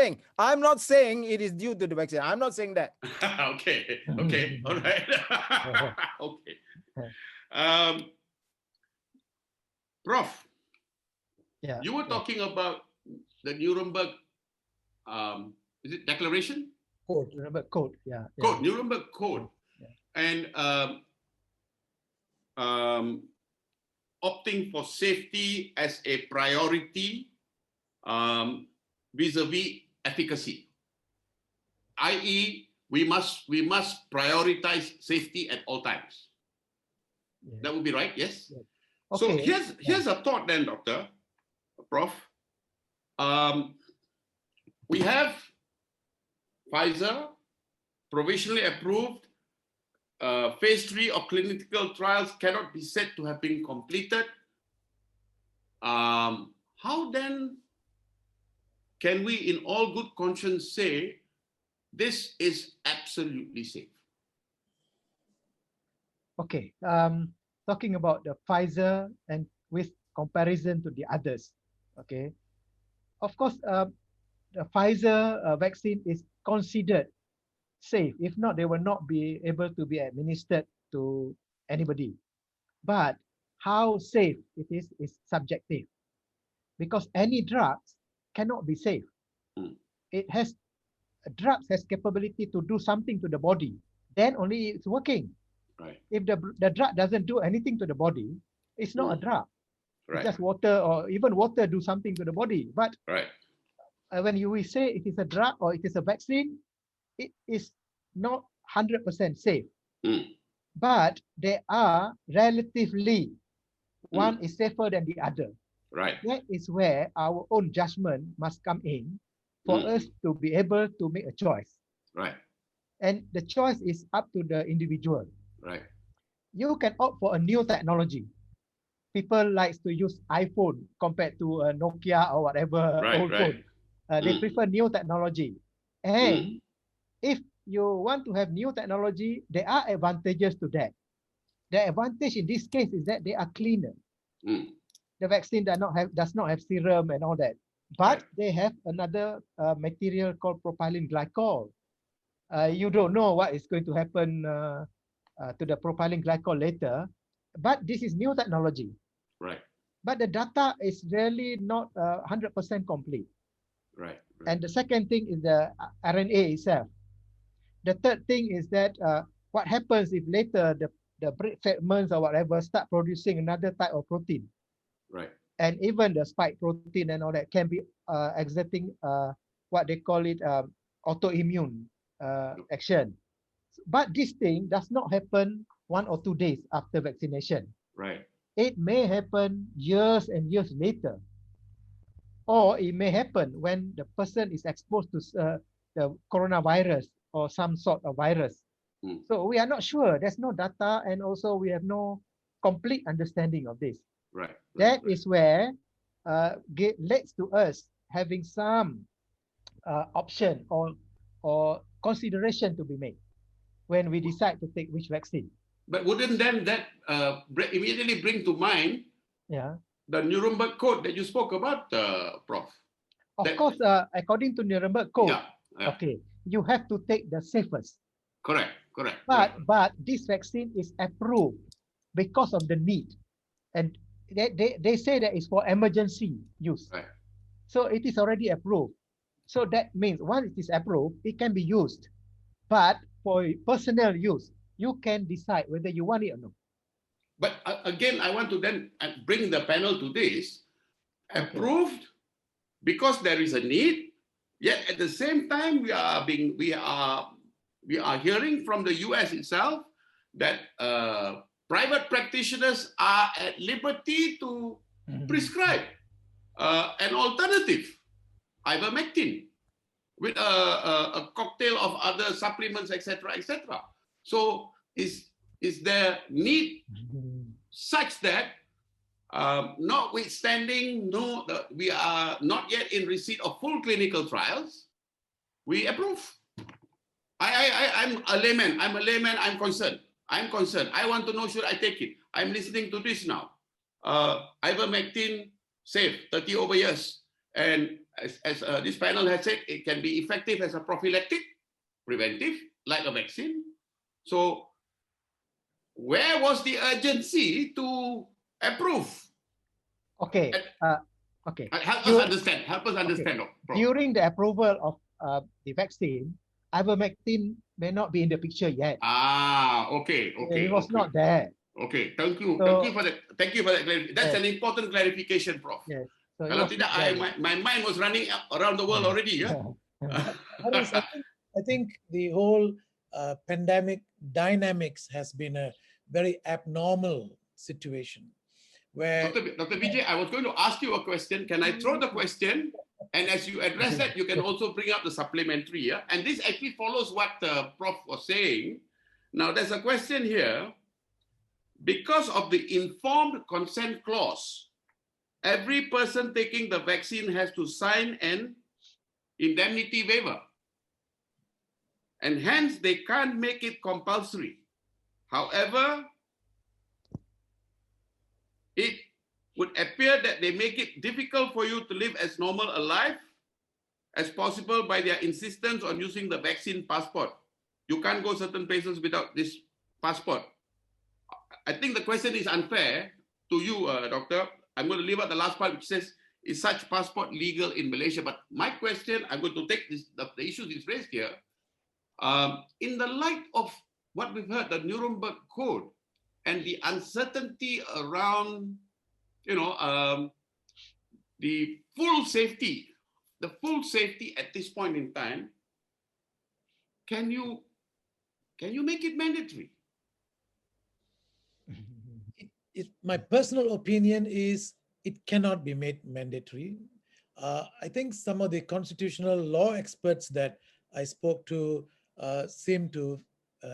saying it is due to the vaccine. I'm not saying that. Okay, all right. Okay. Prof, you were talking about the Nuremberg, is it declaration? Code, Nuremberg Code, Code, Nuremberg Code. And opting for safety as a priority vis-a-vis efficacy, i.e., we must prioritize safety at all times. That would be right, yes? Okay. So here's a thought then, Prof. We have Pfizer provisionally approved. Phase 3 of clinical trials cannot be said to have been completed. How then can we, in all good conscience, say this is absolutely safe? Okay, talking about the Pfizer and with comparison to the others, okay. Of course, the Pfizer vaccine is considered safe. If not, they will not be able to be administered to anybody. But how safe it is subjective, because any drugs cannot be safe. Drugs has capability to do something to the body, then only it's working. Right. If the drug doesn't do anything to the body, it's not a drug. Right. It's just water, or even water do something to the body. But when we say it is a drug or it is a vaccine, it is not 100% safe. But they are relatively, one is safer than the other. Right. That is where our own judgment must come in for us to be able to make a choice. Right. And the choice is up to the individual. Right. You can opt for a new technology. People like to use iPhone compared to a Nokia or whatever old phone. They prefer new technology. And if you want to have new technology, there are advantages to that. The advantage in this case is that they are cleaner. The vaccine does not have serum and all that, but they have another material called propylene glycol. You don't know what is going to happen to the propylene glycol later, but this is new technology. Right. But the data is really not 100% complete. Right. And the second thing is the RNA itself. The third thing is that what happens if later the break fragments or whatever start producing another type of protein. Right. And even the spike protein and all that can be exerting what they call it autoimmune action. But this thing does not happen 1 or 2 days after vaccination. Right. It may happen years and years later. Or it may happen when the person is exposed to the coronavirus or some sort of virus. So we are not sure. There's no data, and also we have no complete understanding of this. Right. That is where leads to us having some option or consideration to be made when we decide to take which vaccine. But wouldn't then that immediately bring to mind the Nuremberg Code that you spoke about, Prof? Of course, according to Nuremberg Code, Yeah. Okay, you have to take the safest. Correct. Correct. But this vaccine is approved because of the need, and they say that it's for emergency use. Right. So it is already approved. So that means once it is approved, it can be used. But for personal use, you can decide whether you want it or not. But again, I want to then bring the panel to this. Approved because there is a need, yet at the same time we are hearing from the US itself that private practitioners are at liberty to prescribe an alternative, ivermectin, with a cocktail of other supplements, etc., etc. So is there need such that, notwithstanding we are not yet in receipt of full clinical trials, we approve? I'm a layman. I'm concerned. I want to know, should I take it? I'm listening to this now. Ivermectin, safe, 30 over years. And as this panel has said, it can be effective as a prophylactic, preventive, like a vaccine. So where was the urgency to approve? Okay. Help us understand. Prof. During the approval of the vaccine, ivermectin may not be in the picture yet. Okay. It was not there. Okay, thank you for that. That's an important clarification, Prof. Yes. So Kalau tidak, my mind was running around the world already. Yeah. I think the whole pandemic dynamics has been a very abnormal situation. Where Dr. Vijay, I was going to ask you a question. Can I throw the question? And as you address that, you can also bring up the supplementary. Yeah? And this actually follows what the Prof was saying. Now, there's a question here. Because of the informed consent clause, every person taking the vaccine has to sign an indemnity waiver. And hence, they can't make it compulsory. However, it would appear that they make it difficult for you to live as normal a life as possible by their insistence on using the vaccine passport. You can't go certain places without this passport. I think the question is unfair to you, Doctor. I'm going to leave out the last part, which says, is such passport legal in Malaysia? But my question, I'm going to take this, the issues is raised here. In the light of what we've heard, the Nuremberg Code, and the uncertainty around, the full safety at this point in time, can you make it mandatory? My personal opinion is it cannot be made mandatory. I think some of the constitutional law experts that I spoke to seem to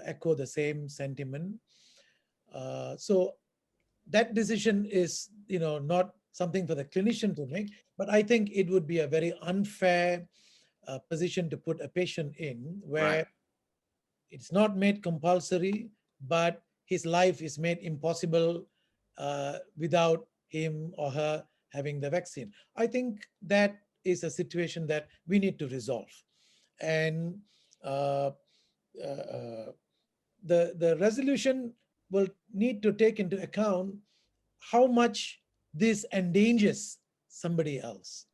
echo the same sentiment. So that decision is, not something for the clinician to make, but I think it would be a very unfair position to put a patient in, where it's not made compulsory, but his life is made impossible without him or her having the vaccine. I think that is a situation that we need to resolve. And the resolution will need to take into account how much this endangers somebody else.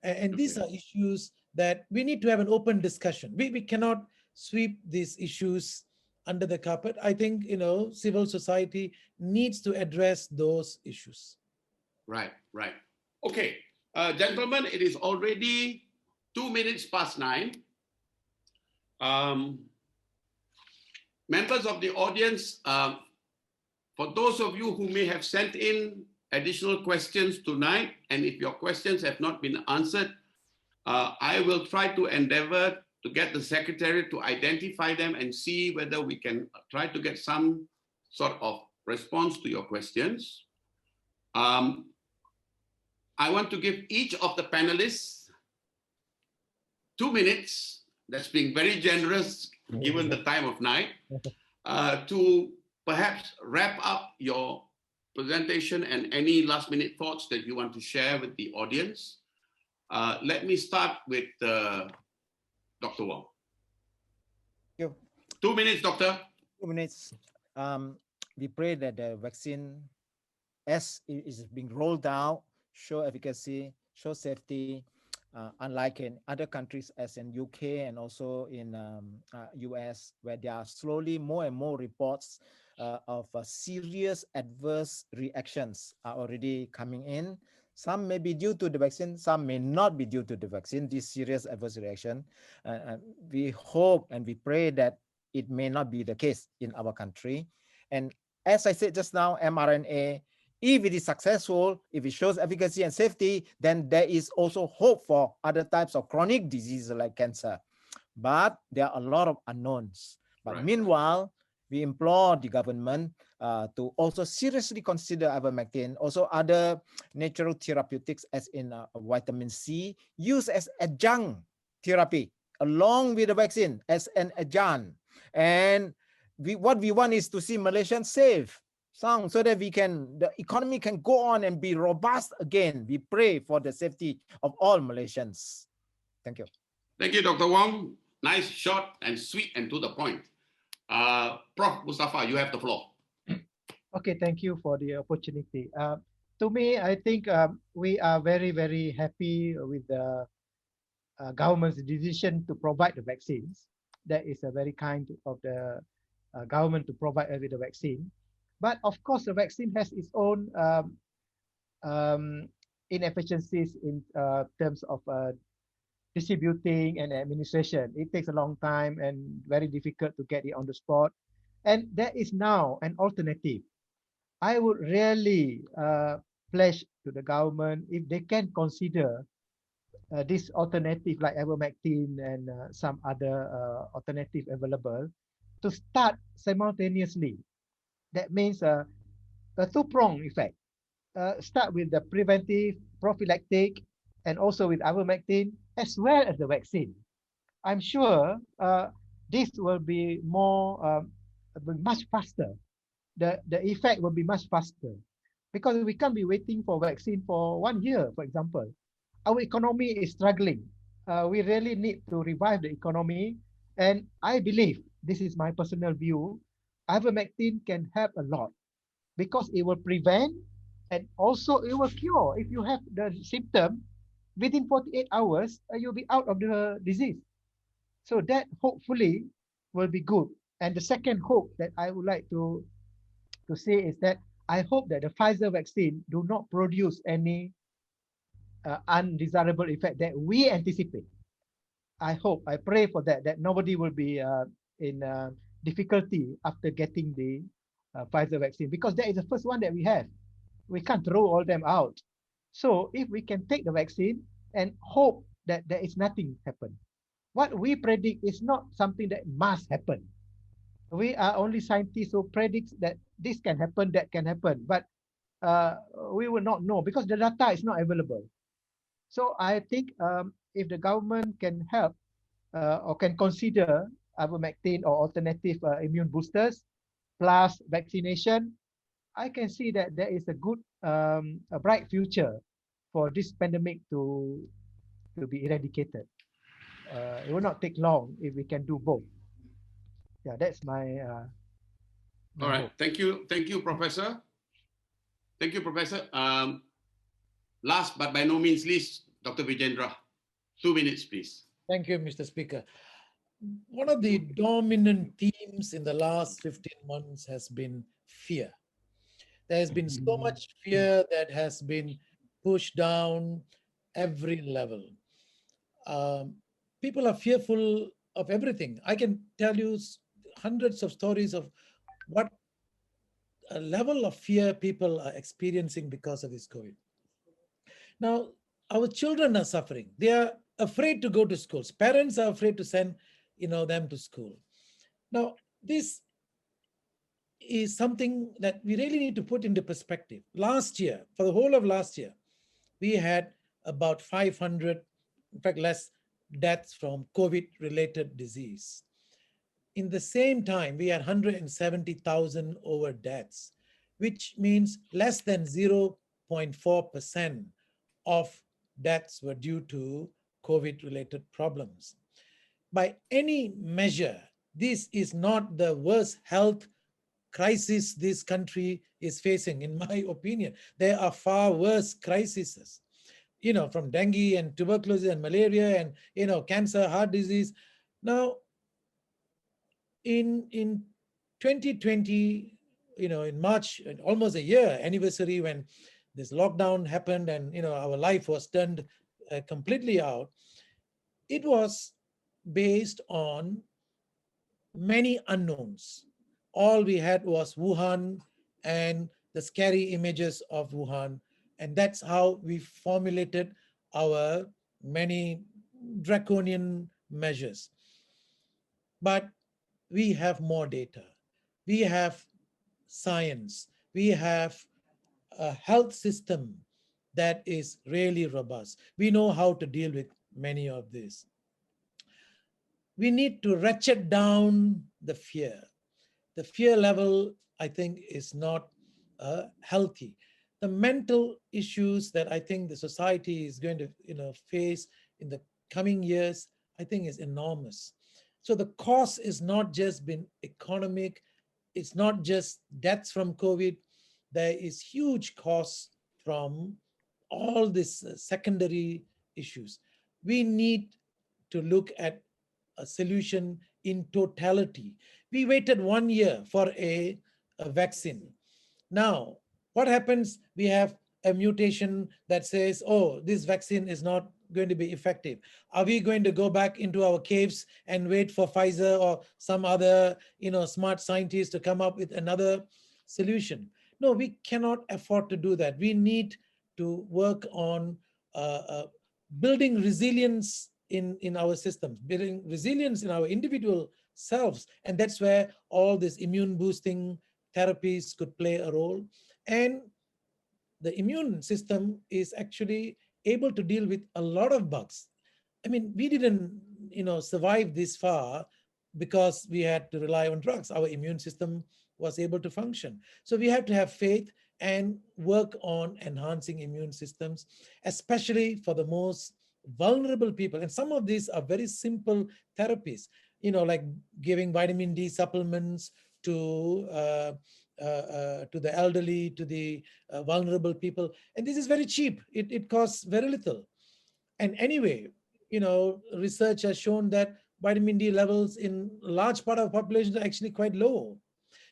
And these are issues that we need to have an open discussion. We cannot sweep these issues under the carpet. I think, civil society needs to address those issues. Right. Okay, gentlemen, it is already 9:02. Members of the audience, for those of you who may have sent in additional questions tonight, and if your questions have not been answered, I will try to endeavor to get the secretary to identify them and see whether we can try to get some sort of response to your questions. I want to give each of the panelists 2 minutes. That's being very generous given the time of night, to perhaps wrap up your presentation and any last minute thoughts that you want to share with the audience. Let me start with Dr. Wong. Thank you. 2 minutes, doctor. 2 minutes. We pray that the vaccine, as it is being rolled out, show efficacy, show safety, unlike in other countries as in UK and also in US, where there are slowly more and more reports of serious adverse reactions are already coming in. Some may be due to the vaccine, some may not be due to the vaccine, this serious adverse reaction. We hope and we pray that it may not be the case in our country. And as I said just now, mRNA, if it is successful, if it shows efficacy and safety, then there is also hope for other types of chronic diseases like cancer. But there are a lot of unknowns. But meanwhile, we implore the government to also seriously consider ivermectin, also other natural therapeutics as in vitamin C, used as adjunct therapy along with the vaccine as an adjunct. And what we want is to see Malaysians safe, sound, so that the economy can go on and be robust again. We pray for the safety of all Malaysians. Thank you. Thank you, Dr. Wong. Nice, short, and sweet, and to the point. Prof. Mustafa, you have the floor. Okay, thank you for the opportunity. To me, I think we are very, very happy with the government's decision to provide the vaccines. That is a very kind of the government to provide us with the vaccine. But of course, the vaccine has its own inefficiencies in terms of distributing and administration. It takes a long time and very difficult to get it on the spot. And there is now an alternative. I would really pledge to the government if they can consider this alternative like ivermectin and some other alternative available to start simultaneously. That means a two-pronged effect. Start with the preventive, prophylactic, and also with ivermectin, as well as the vaccine. I'm sure this will be more, much faster. The effect will be much faster because we can't be waiting for vaccine for 1 year, for example. Our economy is struggling. We really need to revive the economy. And I believe, this is my personal view, ivermectin can help a lot because it will prevent and also it will cure. If you have the symptom, within 48 hours, you'll be out of the disease. So that hopefully will be good. And the second hope that I would like to say is that I hope that the Pfizer vaccine do not produce any undesirable effect that we anticipate. I hope, I pray for that nobody will be in difficulty after getting the Pfizer vaccine, because that is the first one that we have. We can't throw all them out. So if we can take the vaccine and hope that there is nothing happen. What we predict is not something that must happen. We are only scientists who predict that this can happen, that can happen, but we will not know because the data is not available. So I think if the government can help or can consider ivermectin or alternative immune boosters plus vaccination, I can see that there is a good, a bright future for this pandemic to be eradicated. It will not take long if we can do both. Yeah, that's my. All right. Thank you, Professor. Thank you, Professor. Last but by no means least, Dr. Vijaendreh, 2 minutes, please. Thank you, Mr. Speaker. One of the dominant themes in the last 15 months has been fear. There has been so much fear that has been pushed down every level. People are fearful of everything. I can tell you hundreds of stories of what a level of fear people are experiencing because of this COVID. Now, our children are suffering. They are afraid to go to schools. Parents are afraid to send, them to school. Now, this is something that we really need to put into perspective. Last year, for the whole of last year, we had about 500, in fact, less deaths from COVID-related disease. In the same time, we had 170,000 over deaths, which means less than 0.4% of deaths were due to COVID-related problems. by any measure, this is not the worst health crisis this country is facing, in my opinion. There are far worse crises, from dengue and tuberculosis and malaria and, cancer, heart disease. Now, in 2020, in March, almost a year anniversary when this lockdown happened and, our life was turned completely out, it was based on many unknowns. All we had was Wuhan and the scary images of Wuhan. And that's how we formulated our many draconian measures. But we have more data. We have science. We have a health system that is really robust. We know how to deal with many of these. We need to ratchet down the fear. The fear level, I think, is not healthy. The mental issues that I think the society is going to face in the coming years, I think is enormous. So the cost is not just been economic, it's not just deaths from COVID. There is huge costs from all these secondary issues. We need to look at a solution in totality. We waited 1 year for a vaccine. Now, what happens? We have a mutation that says, oh, this vaccine is not going to be effective. Are we going to go back into our caves and wait for Pfizer or some other, smart scientists to come up with another solution? No, we cannot afford to do that. We need to work on building resilience in our systems, building resilience in our individual selves. And that's where all these immune boosting therapies could play a role. And the immune system is actually able to deal with a lot of bugs. I mean, we didn't, survive this far because we had to rely on drugs. Our immune system was able to function. So we have to have faith and work on enhancing immune systems, especially for the most vulnerable people. And some of these are very simple therapies, like giving vitamin D supplements to the elderly, to the vulnerable people. And this is very cheap. It costs very little. And anyway, research has shown that vitamin D levels in a large part of the population are actually quite low.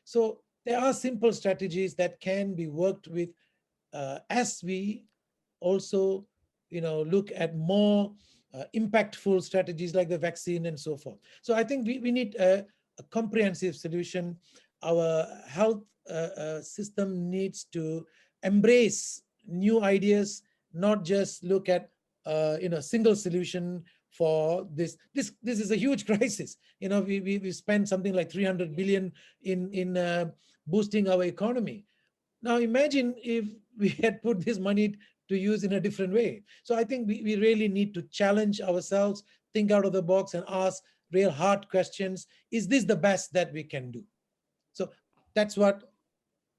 So there are simple strategies that can be worked with as we also, look at more impactful strategies like the vaccine and so forth. So I think we need a comprehensive solution. Our health system needs to embrace new ideas, not just look at single solution for this. This is a huge crisis. We spent something like 300 billion in boosting our economy. Now imagine if we had put this money to use in a different way. So I think we really need to challenge ourselves, think out of the box and ask real hard questions. Is this the best that we can do? So that's what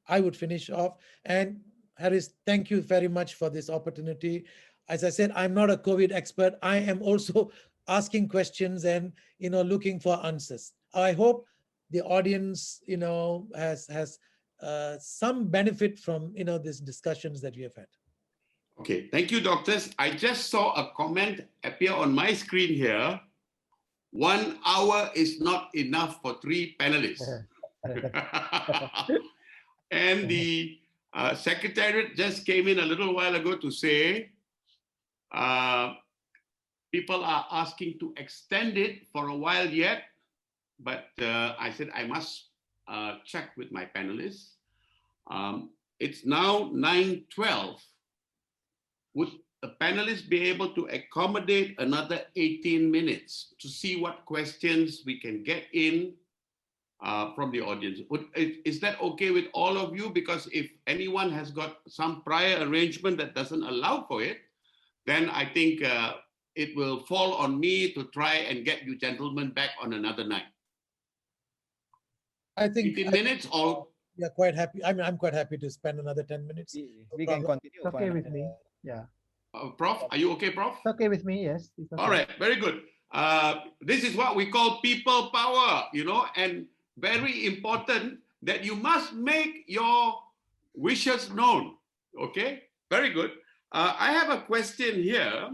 I would finish off. And Harris, thank you very much for this opportunity. As I said, I'm not a COVID expert. I am also asking questions and, looking for answers. I hope the audience, has some benefit from, these discussions that we have had. Okay, thank you, doctors. I just saw a comment appear on my screen here. 1 hour is not enough for 3 panelists. And the Secretariat just came in a little while ago to say people are asking to extend it for a while yet, but I said I must check with my panelists. It's now 9:12. Would the panelists be able to accommodate another 18 minutes to see what questions we can get in from the audience? Is that okay with all of you? Because if anyone has got some prior arrangement that doesn't allow for it, then I think it will fall on me to try and get you gentlemen back on another night. I think 18 minutes or? Yeah, quite happy. I mean, I'm quite happy to spend another 10 minutes. We can continue. It's okay with me. Yeah. Prof, are you okay, Prof? It's okay with me, yes. It's okay. All right, very good. This is what we call people power, you know, and very important that you must make your wishes known. Okay, very good. I have a question here.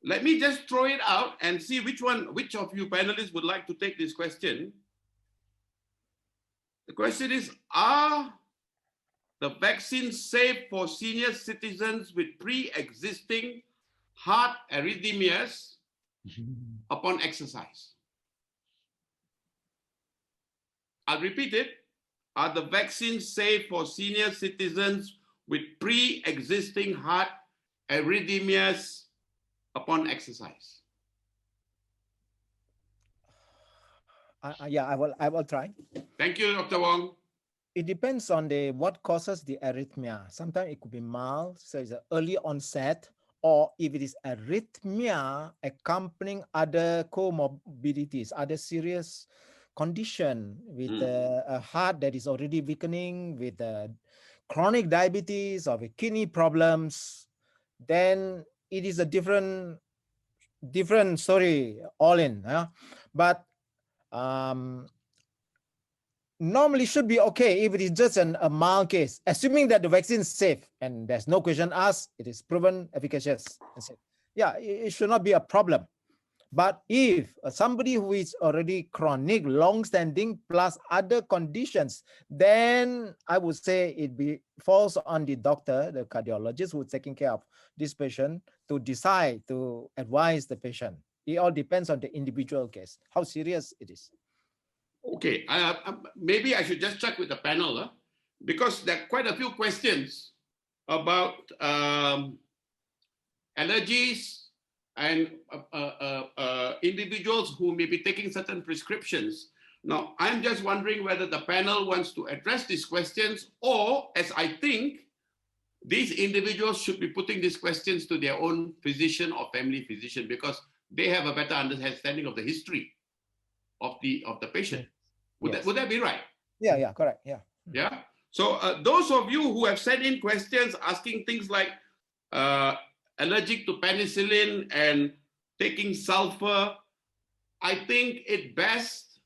Let me just throw it out and see which of you panelists would like to take this question. The question is, are the vaccines safe for senior citizens with pre-existing heart arrhythmias upon exercise? I'll repeat it. Are the vaccines safe for senior citizens with pre-existing heart arrhythmias upon exercise? Yeah, I will try. Thank you, Dr. Wong. It depends on what causes the arrhythmia. Sometimes it could be mild, so it's an early onset, or if it is arrhythmia accompanying other comorbidities, other serious condition with a heart that is already weakening, with chronic diabetes or with kidney problems, then it is a different story all in. But normally should be okay if it is just a mild case, assuming that the vaccine is safe and there's no question asked, it is proven efficacious. Yeah, it should not be a problem. But if somebody who is already chronic, long-standing, plus other conditions, then I would say it falls on the doctor, the cardiologist who's taking care of this patient, to decide, to advise the patient. It all depends on the individual case, how serious it is. Okay, maybe I should just check with the panel, because there are quite a few questions about allergies and individuals who may be taking certain prescriptions. Now, I'm just wondering whether the panel wants to address these questions, or, as I think, these individuals should be putting these questions to their own physician or family physician, because they have a better understanding of the history of the patient. Would that be right? Yeah, correct. Yeah. So those of you who have sent in questions asking things like allergic to penicillin and taking sulfur, I think it best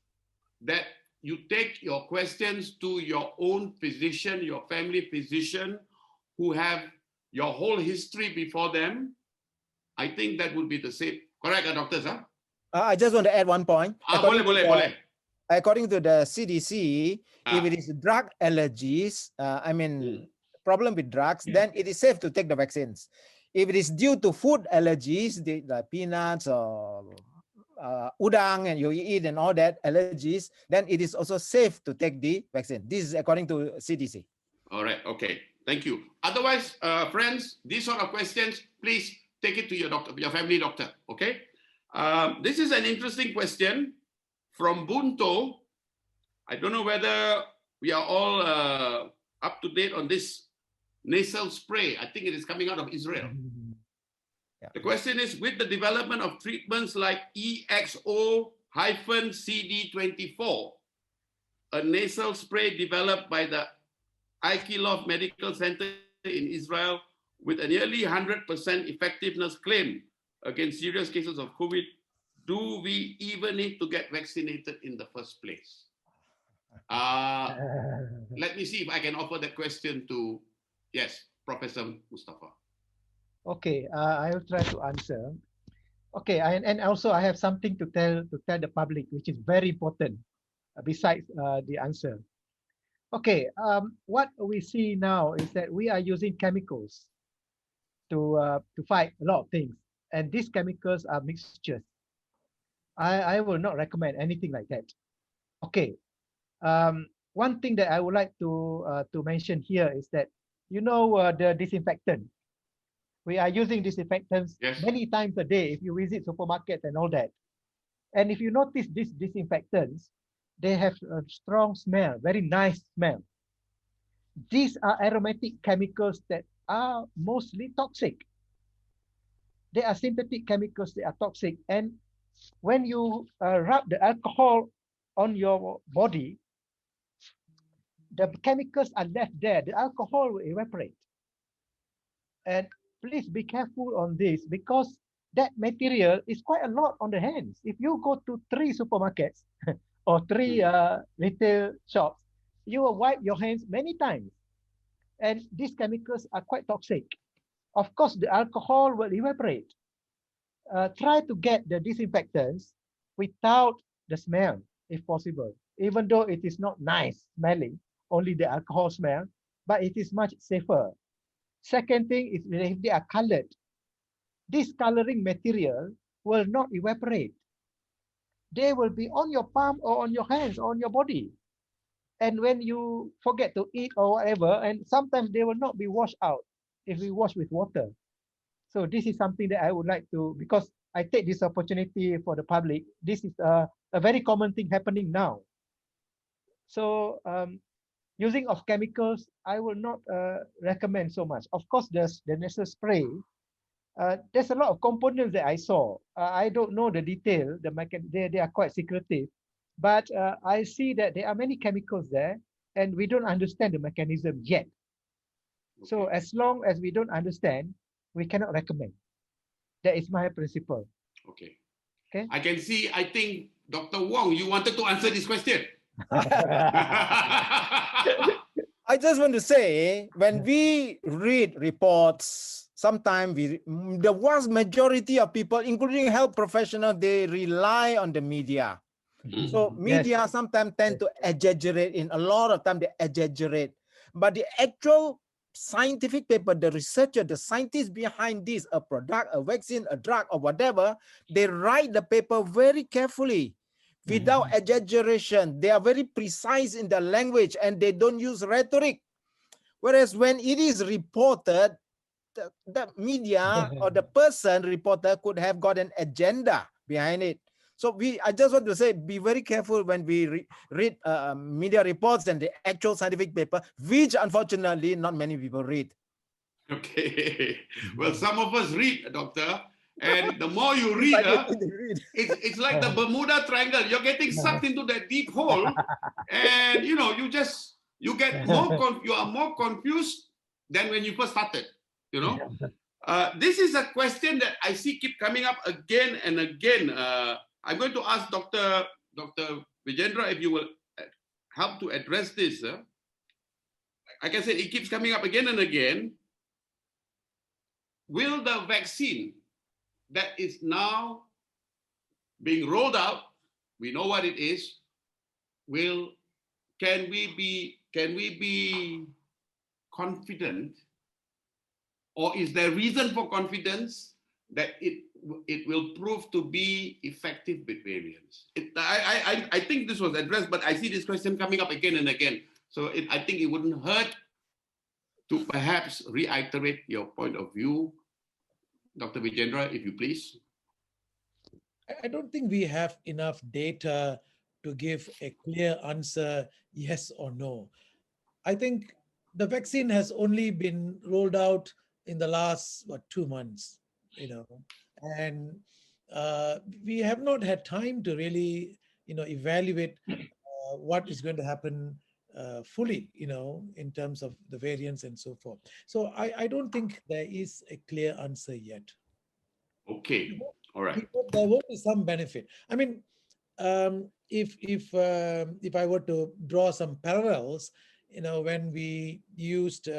that you take your questions to your own physician, your family physician, who have your whole history before them. I think that would be the safe. Correct, doctors? Huh? I just want to add one point. Boleh. According to the CDC, if it is drug allergies, problem with drugs, then it is safe to take the vaccines. If it is due to food allergies, the peanuts or udang and you eat and all that allergies, then it is also safe to take the vaccine. This is according to CDC. All right. Okay. Thank you. Otherwise, friends, these sort of questions, please take it to your doctor, your family doctor. Okay. This is an interesting question from Bunto. I don't know whether we are all up to date on this nasal spray. I think it is coming out of Israel. Yeah. The question is, with the development of treatments like EXO-CD24, a nasal spray developed by the Aikilov Medical Center in Israel with a nearly 100% effectiveness claim against serious cases of COVID, do we even need to get vaccinated in the first place? Let me see if I can offer that question to, yes, Professor Mustafa. Okay, I will try to answer. Okay, and also I have something to tell the public, which is very important, besides the answer. Okay, what we see now is that we are using chemicals to fight a lot of things, and these chemicals are mixtures. I will not recommend anything like that. Okay, one thing that I would like to mention here is that, you know, the disinfectant. We are using disinfectants many times a day if you visit supermarkets and all that. And if you notice these disinfectants, they have a strong smell, very nice smell. These are aromatic chemicals that are mostly toxic. They are synthetic chemicals that are toxic. And when you rub the alcohol on your body, the chemicals are left there. The alcohol will evaporate. And please be careful on this, because that material is quite a lot on the hands. If you go to 3 supermarkets or 3 retail shops, you will wipe your hands many times. And these chemicals are quite toxic. Of course, the alcohol will evaporate. Try to get the disinfectants without the smell, if possible. Even though it is not nice smelling, only the alcohol smell, but it is much safer. Second thing is if they are colored, this coloring material will not evaporate. They will be on your palm or on your hands or on your body. And when you forget to eat or whatever, and sometimes they will not be washed out if we wash with water. So this is something that I would like to, because I take this opportunity for the public. This is a very common thing happening now. So using of chemicals, I will not recommend so much. Of course, there's the nasal spray. There's a lot of components that I saw. I don't know the detail. They are quite secretive, but I see that there are many chemicals there, and we don't understand the mechanism yet. Okay. So as long as we don't understand, we cannot recommend. That is my principle. Okay. Okay. I can see. I think Dr. Wong, you wanted to answer this question. I just want to say, when we read reports, sometimes the vast majority of people, including health professionals, they rely on the media. So media sometimes tend to exaggerate. In a lot of time, they exaggerate. But the actual scientific paper, the researcher, the scientists behind this, a product, a vaccine, a drug, or whatever, they write the paper very carefully. Without exaggeration, they are very precise in the language and they don't use rhetoric. Whereas when it is reported, the media or the person reporter could have got an agenda behind it. So I just want to say, be very careful when we read media reports and the actual scientific paper, which unfortunately not many people read. Okay. Well, some of us read, Doctor. And the more you read, it's like the Bermuda Triangle. You're getting sucked into that deep hole, and you are more confused than when you first started. This is a question that I see keep coming up again and again. I'm going to ask Dr. Vijaendreh if you will help to address this. Like I said, it keeps coming up again and again. Will the vaccine that is now being rolled out, we know what it is, can we be confident, or is there reason for confidence that it will prove to be effective with variants? I think this was addressed, but I see this question coming up again and again. So I think it wouldn't hurt to perhaps reiterate your point of view, Dr. Vijaendreh, if you please. I don't think we have enough data to give a clear answer, yes or no. I think the vaccine has only been rolled out in the last 2 months, and we have not had time to really, evaluate what is going to happen fully, in terms of the variants and so forth. So I don't think there is a clear answer yet. Okay, all right. There will be some benefit. I mean, if I were to draw some parallels, when we used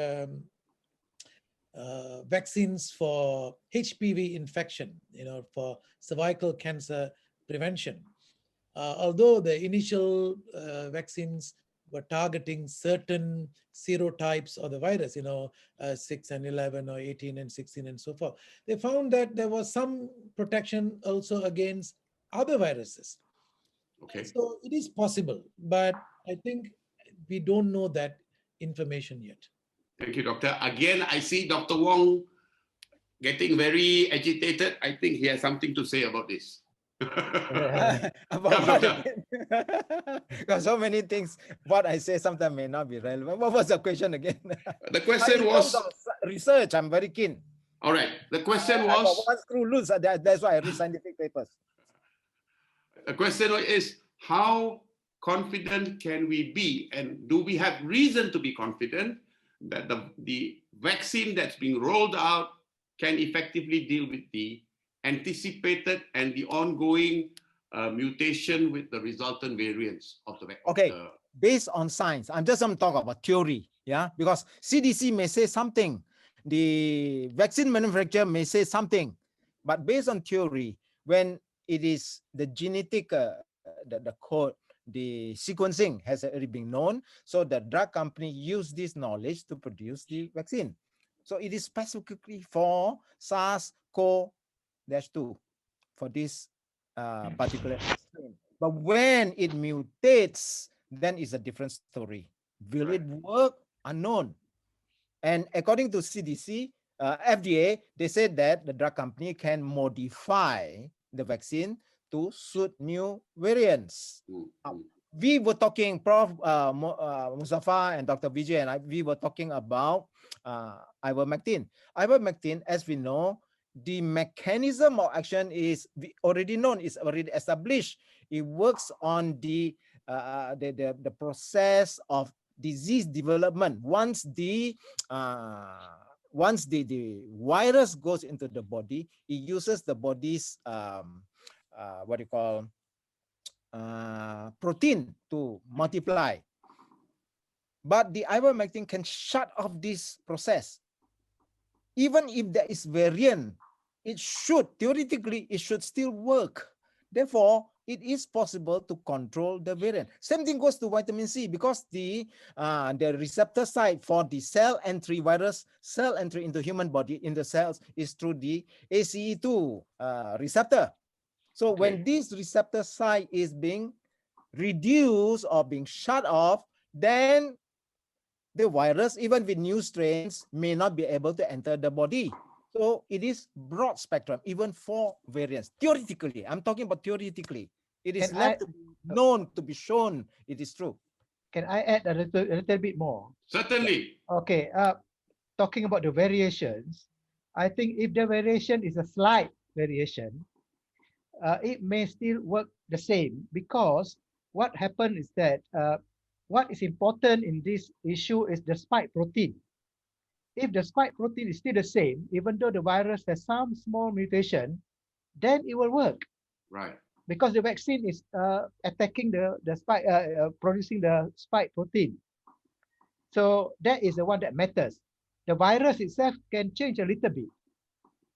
vaccines for HPV infection, for cervical cancer prevention, although the initial vaccines were targeting certain serotypes of the virus, 6 and 11 or 18 and 16 and so forth, they found that there was some protection also against other viruses. Okay. So it is possible, but I think we don't know that information yet. Thank you, Doctor. Again, I see Dr. Wong getting very agitated. I think he has something to say about this. Because so many things, what I say sometimes may not be relevant. What was the question again? The question was research. I'm very keen. All right. The question was one screw loose. That's why I read scientific papers. The question is, how confident can we be, and do we have reason to be confident that the vaccine that's being rolled out can effectively deal with the anticipated and the ongoing mutation with the resultant variants of the Okay, based on science, I'm just going to talk about theory, yeah, because CDC may say something, the vaccine manufacturer may say something, but based on theory, when it is the genetic, the code, the sequencing has already been known, so the drug company use this knowledge to produce the vaccine. So it is specifically for SARS-CoV-2 for this particular strain. But when it mutates, then it's a different story. Will it work? Unknown. And according to CDC, FDA, they said that the drug company can modify the vaccine to suit new variants. We were talking, Prof. Mustafa and Dr. Vijay and I, we were talking about ivermectin. Ivermectin, as we know, the mechanism of action is already known, is already established. It works on the process of disease development. Once the virus goes into the body, it uses the body's what you call protein to multiply. But the ivermectin can shut off this process. Even if there is variant, it should, theoretically, it should still work. Therefore, it is possible to control the variant. Same thing goes to vitamin C, because the receptor site for the cell entry virus, cell entry into human body in the cells is through the ACE2 receptor. So when this receptor site is being reduced or being shut off, then the virus, even with new strains, may not be able to enter the body. So it is broad spectrum, even for variants. Theoretically, I'm talking about theoretically. It is left to be known, to be shown it is true. Can I add a little bit more? Certainly. Okay, talking about the variations, I think if the variation is a slight variation, it may still work the same, because what happened is that what is important in this issue is the spike protein. If the spike protein is still the same, even though the virus has some small mutation, then it will work. Right. Because the vaccine is attacking the spike, producing the spike protein. So that is the one that matters. The virus itself can change a little bit.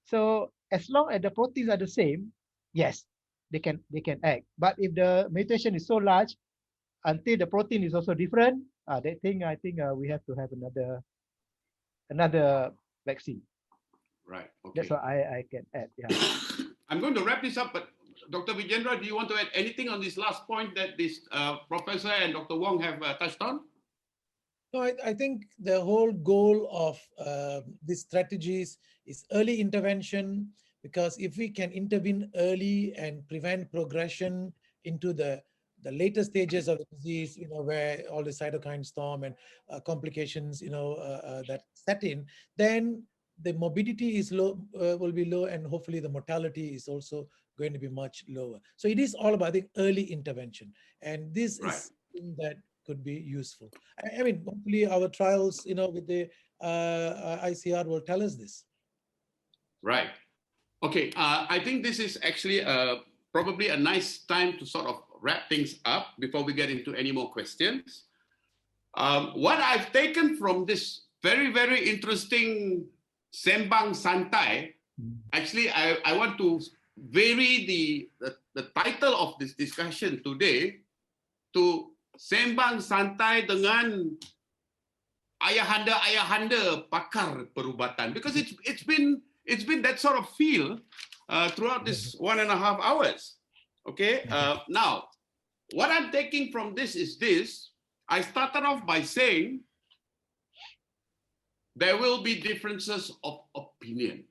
So as long as the proteins are the same, yes, they can act. But if the mutation is so large, until the protein is also different, I think we have to have another vaccine. Right. Okay. That's what I can add. Yeah. I'm going to wrap this up, but Dr. Vijaendreh, do you want to add anything on this last point that this Professor and Dr. Wong have touched on? No, I think the whole goal of these strategies is early intervention, because if we can intervene early and prevent progression into the later stages of the disease, where all the cytokine storm and complications, that set in, then the morbidity is low, will be low, and hopefully the mortality is also going to be much lower. So it is all about, I think, early intervention, and this is something that could be useful. I mean, hopefully our trials, with the ICR will tell us this. Right. Okay. I think this is actually probably a nice time to sort of wrap things up before we get into any more questions. What I've taken from this very, very interesting Sembang Santai, actually, I want to vary the title of this discussion today to Sembang Santai dengan ayahanda pakar perubatan, because it's been that sort of feel throughout this 1.5 hours. Okay. Now, what I'm taking from this is this. I started off by saying there will be differences of opinion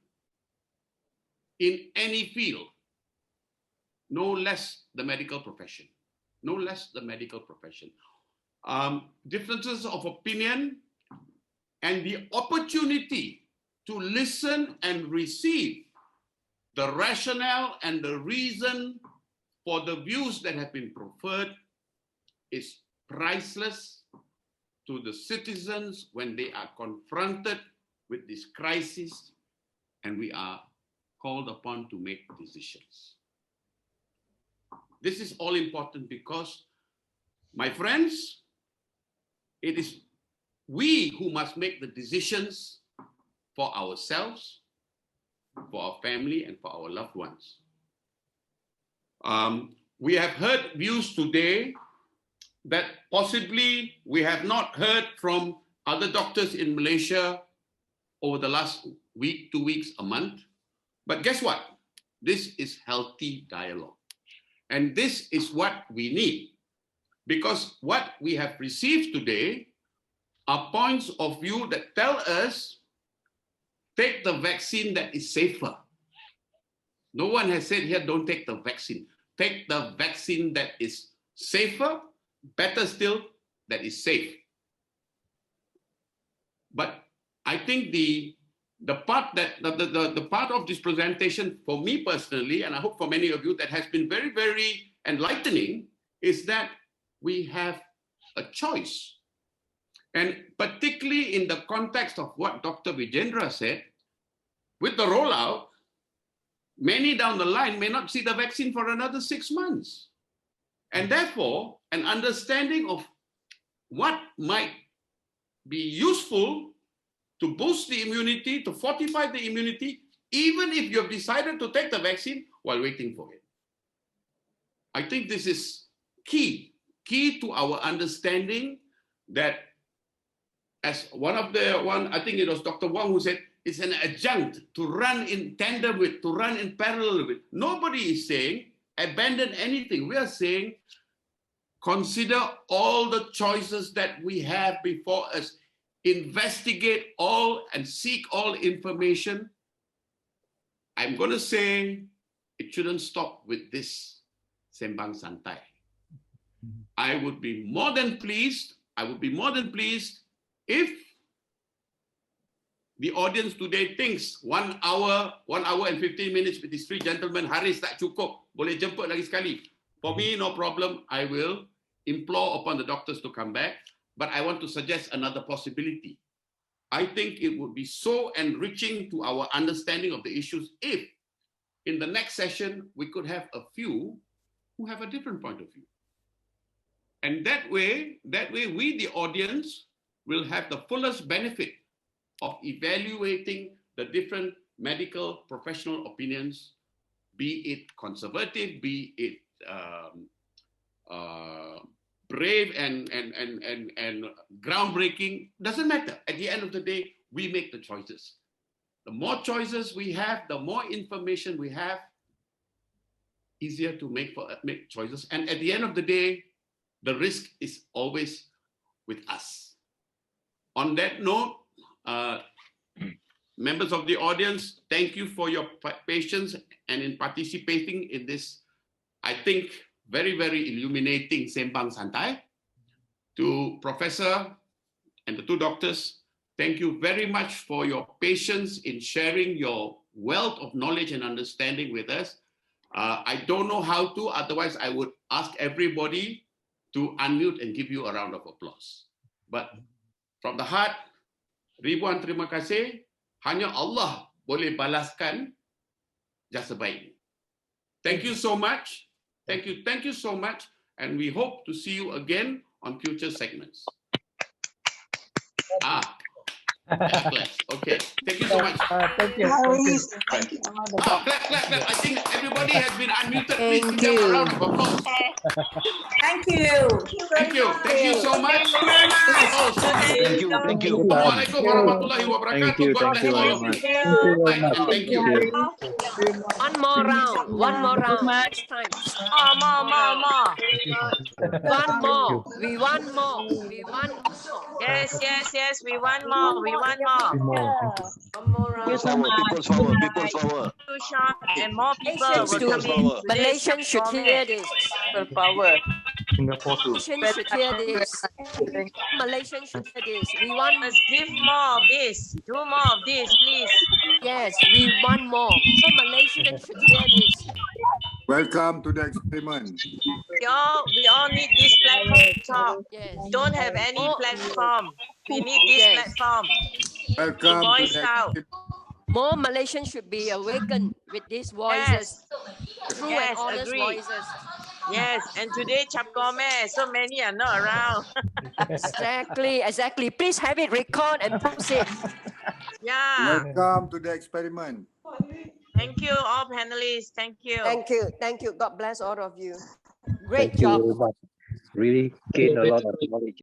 in any field, no less the medical profession. No less the medical profession. Differences of opinion and the opportunity to listen and receive the rationale and the reason for the views that have been preferred is priceless to the citizens when they are confronted with this crisis, and we are called upon to make decisions. This is all important because, my friends, it is we who must make the decisions for ourselves, for our family, and for our loved ones. We have heard views today that possibly we have not heard from other doctors in Malaysia over the last week, 2 weeks, a month. But guess what? This is healthy dialogue. And this is what we need. Because what we have received today are points of view that tell us, take the vaccine that is safer. No one has said here, don't take the vaccine. Take the vaccine that is safer, better still, that is safe. But I think the part that the part of this presentation for me personally, and I hope for many of you, that has been very, very enlightening, is that we have a choice. And particularly in the context of what Dr. Vijaendreh said, with the rollout, many down the line may not see the vaccine for another 6 months. And therefore, an understanding of what might be useful to boost the immunity, to fortify the immunity, even if you have decided to take the vaccine while waiting for it. I think this is key to our understanding that, as I think it was Dr. Wong who said, it's an adjunct to run in tandem with, to run in parallel with. Nobody is saying abandon anything. We are saying consider all the choices that we have before us. Investigate all and seek all information. I'm going to say it shouldn't stop with this sembang santai. I would be more than pleased if the audience today thinks 1 hour and 15 minutes with these three gentlemen, Haris tak cukup, boleh jemput lagi sekali. For me, no problem. I will implore upon the doctors to come back, but I want to suggest another possibility. I think it would be so enriching to our understanding of the issues if in the next session we could have a few who have a different point of view. And that way we, the audience, will have the fullest benefit of evaluating the different medical professional opinions, be it conservative, be it brave and groundbreaking, doesn't matter. At the end of the day, we make the choices. The more choices we have, the more information we have, easier to make choices. And at the end of the day, the risk is always with us. On that note, members of the audience, thank you for your patience and in participating in this, I think, very, very illuminating Sembang Santai. To Professor and the two doctors, thank you very much for your patience in sharing your wealth of knowledge and understanding with us. I don't know how to, otherwise I would ask everybody to unmute and give you a round of applause. But from the heart, ribuan terima kasih. Hanya Allah boleh balaskan jasa baik. Thank you so much. Thank you so much. And we hope to see you again on future segments. Class. Okay. Thank you so much. Thank you. Thank you. Clap. I think everybody has been unmuted. Please give them a round of applause. Thank you. Thank you so much. Thank you. Assalamualaikum warahmatullahi wabarakatuh. Thank you very much. Thank you. One more round. Next time. More. One more. We want more. Yes. We want more. One more round. People's power. Too short and more people will come in. Malaysians should hear this. Power. Singapore too. Malaysians should hear this. Malaysians should hear this. We want. Let's give more of this. Do more of this, please. Yes, we want more. More Malaysians should hear this. Welcome to the experiment. We all need this platform to talk. Yes. We don't have any platform. We need this platform. Welcome to Voice the out. More Malaysians should be awakened. with these voices, true Yes, and honest agree. voices. Yes, and today Chap Gomez, so many are not around. Exactly. Please have it record and post it. Yeah. Welcome to the experiment. Thank you, all panelists. Thank you. Thank you. God bless all of you. Great Thank you job. very much. Really gained a lot of knowledge.